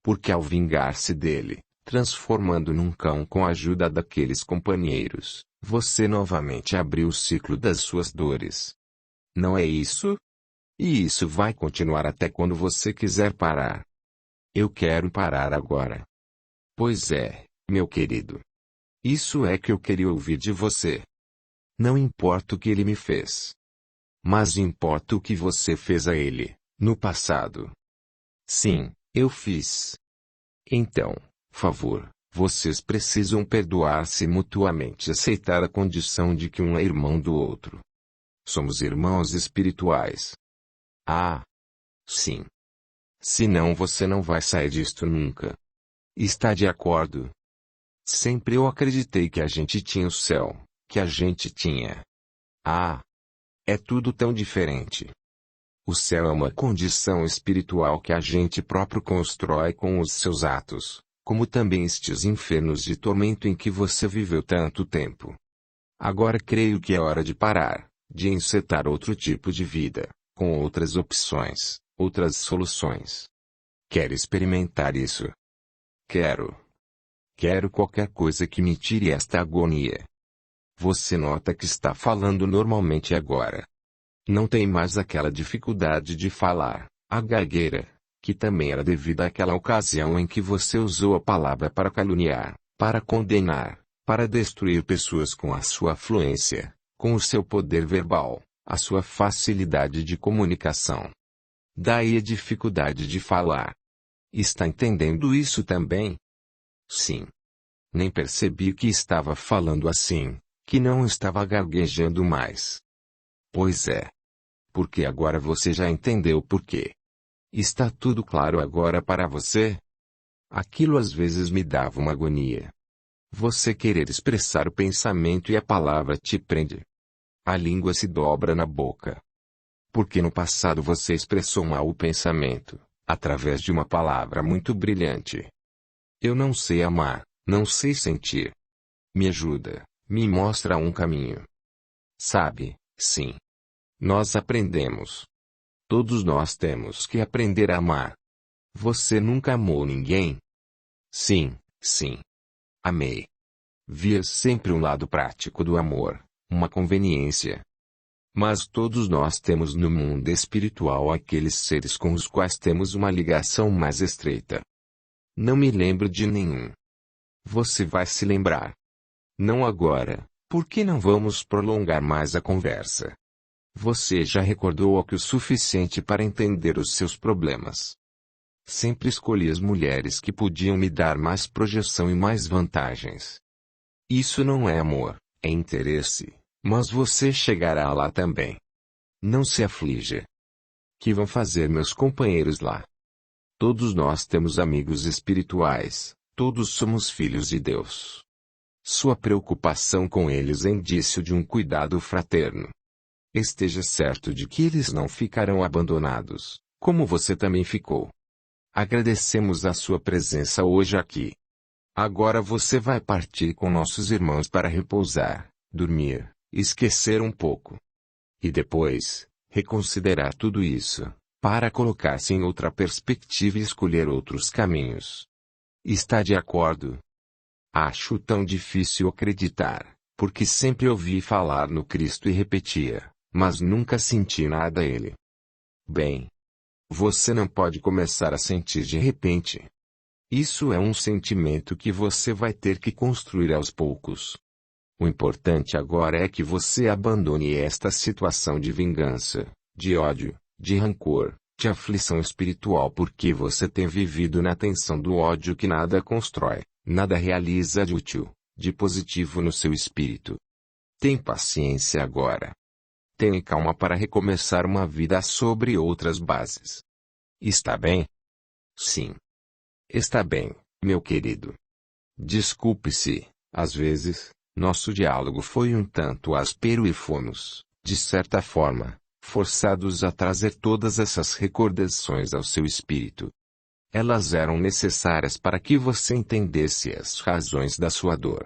Porque ao vingar-se dele, transformando num cão com a ajuda daqueles companheiros, você novamente abriu o ciclo das suas dores. Não é isso? E isso vai continuar até quando você quiser parar. Eu quero parar agora. Pois é, meu querido. Isso é que eu queria ouvir de você. Não importa o que ele me fez. Mas importa o que você fez a ele, no passado. Sim, eu fiz. Então, favor, vocês precisam perdoar-se mutuamente e aceitar a condição de que um é irmão do outro. Somos irmãos espirituais. Ah! Sim. Senão você não vai sair disto nunca. Está de acordo? Sempre eu acreditei que a gente tinha o céu, que a gente tinha. Ah! É tudo tão diferente. O céu é uma condição espiritual que a gente próprio constrói com os seus atos, como também estes infernos de tormento em que você viveu tanto tempo. Agora creio que é hora de parar, de encetar outro tipo de vida, com outras opções, outras soluções. Quer experimentar isso? Quero. Quero qualquer coisa que me tire esta agonia. Você nota que está falando normalmente agora. Não tem mais aquela dificuldade de falar, a gagueira, que também era devido àquela ocasião em que você usou a palavra para caluniar, para condenar, para destruir pessoas com a sua fluência, com o seu poder verbal, a sua facilidade de comunicação. Daí a dificuldade de falar. Está entendendo isso também? Sim. Nem percebi que estava falando assim, que não estava gaguejando mais. Pois é. Porque agora você já entendeu por quê. Está tudo claro agora para você? Aquilo às vezes me dava uma agonia. Você querer expressar o pensamento e a palavra te prende. A língua se dobra na boca. Porque no passado você expressou mal o pensamento, através de uma palavra muito brilhante. Eu não sei amar, não sei sentir. Me ajuda, me mostra um caminho. Sabe, sim. Nós aprendemos. Todos nós temos que aprender a amar. Você nunca amou ninguém? Sim, sim. Amei. Via sempre um lado prático do amor, uma conveniência. Mas todos nós temos no mundo espiritual aqueles seres com os quais temos uma ligação mais estreita. Não me lembro de nenhum. Você vai se lembrar. Não agora, porque não vamos prolongar mais a conversa. Você já recordou o suficiente para entender os seus problemas. Sempre escolhi as mulheres que podiam me dar mais projeção e mais vantagens. Isso não é amor, é interesse, mas você chegará lá também. Não se aflija. Que vão fazer meus companheiros lá? Todos nós temos amigos espirituais, todos somos filhos de Deus. Sua preocupação com eles é indício de um cuidado fraterno. Esteja certo de que eles não ficarão abandonados, como você também ficou. Agradecemos a sua presença hoje aqui. Agora você vai partir com nossos irmãos para repousar, dormir, esquecer um pouco. E depois, reconsiderar tudo isso, para colocar-se em outra perspectiva e escolher outros caminhos. Está de acordo? Acho tão difícil acreditar, porque sempre ouvi falar no Cristo e repetia, mas nunca senti nada a ele. Bem, você não pode começar a sentir de repente. Isso é um sentimento que você vai ter que construir aos poucos. O importante agora é que você abandone esta situação de vingança, de ódio, de rancor, de aflição espiritual porque você tem vivido na tensão do ódio que nada constrói, nada realiza de útil, de positivo no seu espírito. Tem paciência agora. Tenha calma para recomeçar uma vida sobre outras bases. Está bem? Sim. Está bem, meu querido. Desculpe-se, às vezes, nosso diálogo foi um tanto áspero e fomos, de certa forma, forçados a trazer todas essas recordações ao seu espírito. Elas eram necessárias para que você entendesse as razões da sua dor.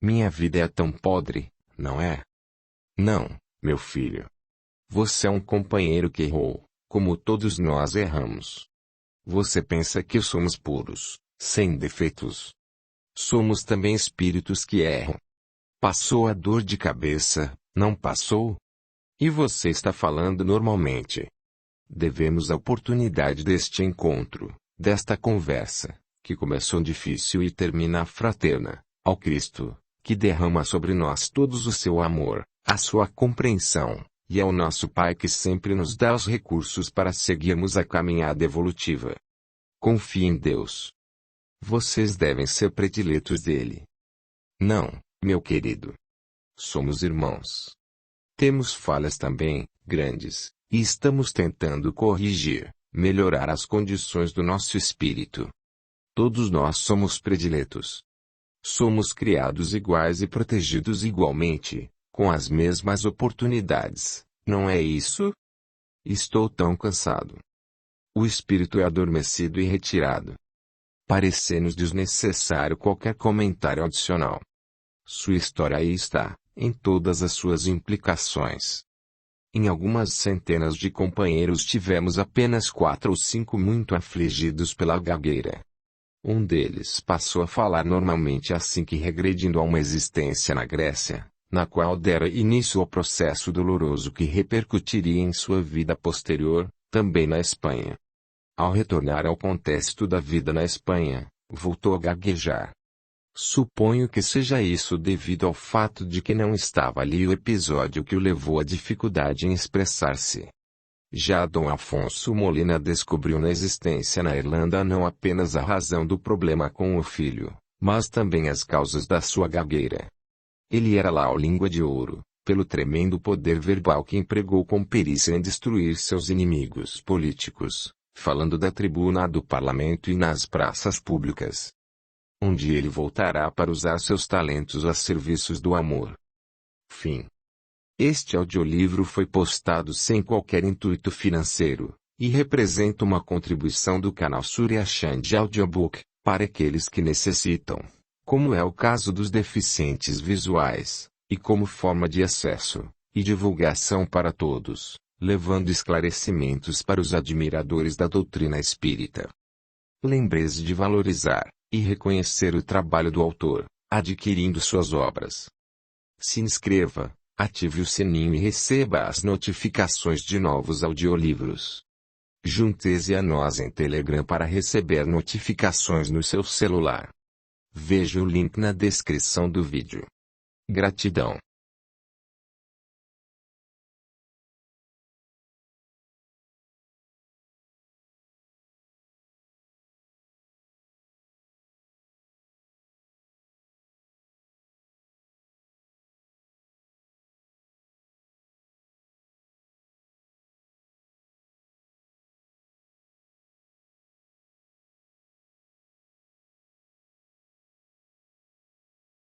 Minha vida é tão podre, não é? Não, meu filho. Você é um companheiro que errou, como todos nós erramos. Você pensa que somos puros, sem defeitos. Somos também espíritos que erram. Passou a dor de cabeça, não passou? E você está falando normalmente. Devemos a oportunidade deste encontro, desta conversa, que começou difícil e termina fraterna, ao Cristo, que derrama sobre nós todos o seu amor, a sua compreensão, e ao nosso Pai que sempre nos dá os recursos para seguirmos a caminhada evolutiva. Confie em Deus. Vocês devem ser prediletos dele. Não, meu querido. Somos irmãos. Temos falhas também, grandes, e estamos tentando corrigir, melhorar as condições do nosso espírito. Todos nós somos prediletos. Somos criados iguais e protegidos igualmente, com as mesmas oportunidades, não é isso? Estou tão cansado. O espírito é adormecido e retirado. Parece-nos desnecessário qualquer comentário adicional. Sua história aí está, em todas as suas implicações. Em algumas centenas de companheiros tivemos apenas 4 ou 5 muito afligidos pela gagueira. Um deles passou a falar normalmente assim que regredindo a uma existência na Grécia, na qual dera início ao processo doloroso que repercutiria em sua vida posterior, também na Espanha. Ao retornar ao contexto da vida na Espanha, voltou a gaguejar. Suponho que seja isso devido ao fato de que não estava ali o episódio que o levou à dificuldade em expressar-se. Já Dom Afonso Molina descobriu na existência na Irlanda não apenas a razão do problema com o filho, mas também as causas da sua gagueira. Ele era lá o língua de ouro, pelo tremendo poder verbal que empregou com perícia em destruir seus inimigos políticos, falando da tribuna do parlamento e nas praças públicas. Um dia ele voltará para usar seus talentos a serviços do amor. Fim. Este audiolivro foi postado sem qualquer intuito financeiro, e representa uma contribuição do canal Surya Chand Audiobook, para aqueles que necessitam, como é o caso dos deficientes visuais, e como forma de acesso e divulgação para todos, levando esclarecimentos para os admiradores da doutrina espírita. Lembre-se de valorizar e reconhecer o trabalho do autor, adquirindo suas obras. Se inscreva, ative o sininho e receba as notificações de novos audiolivros. Junte-se a nós em Telegram para receber notificações no seu celular. Veja o link na descrição do vídeo. Gratidão.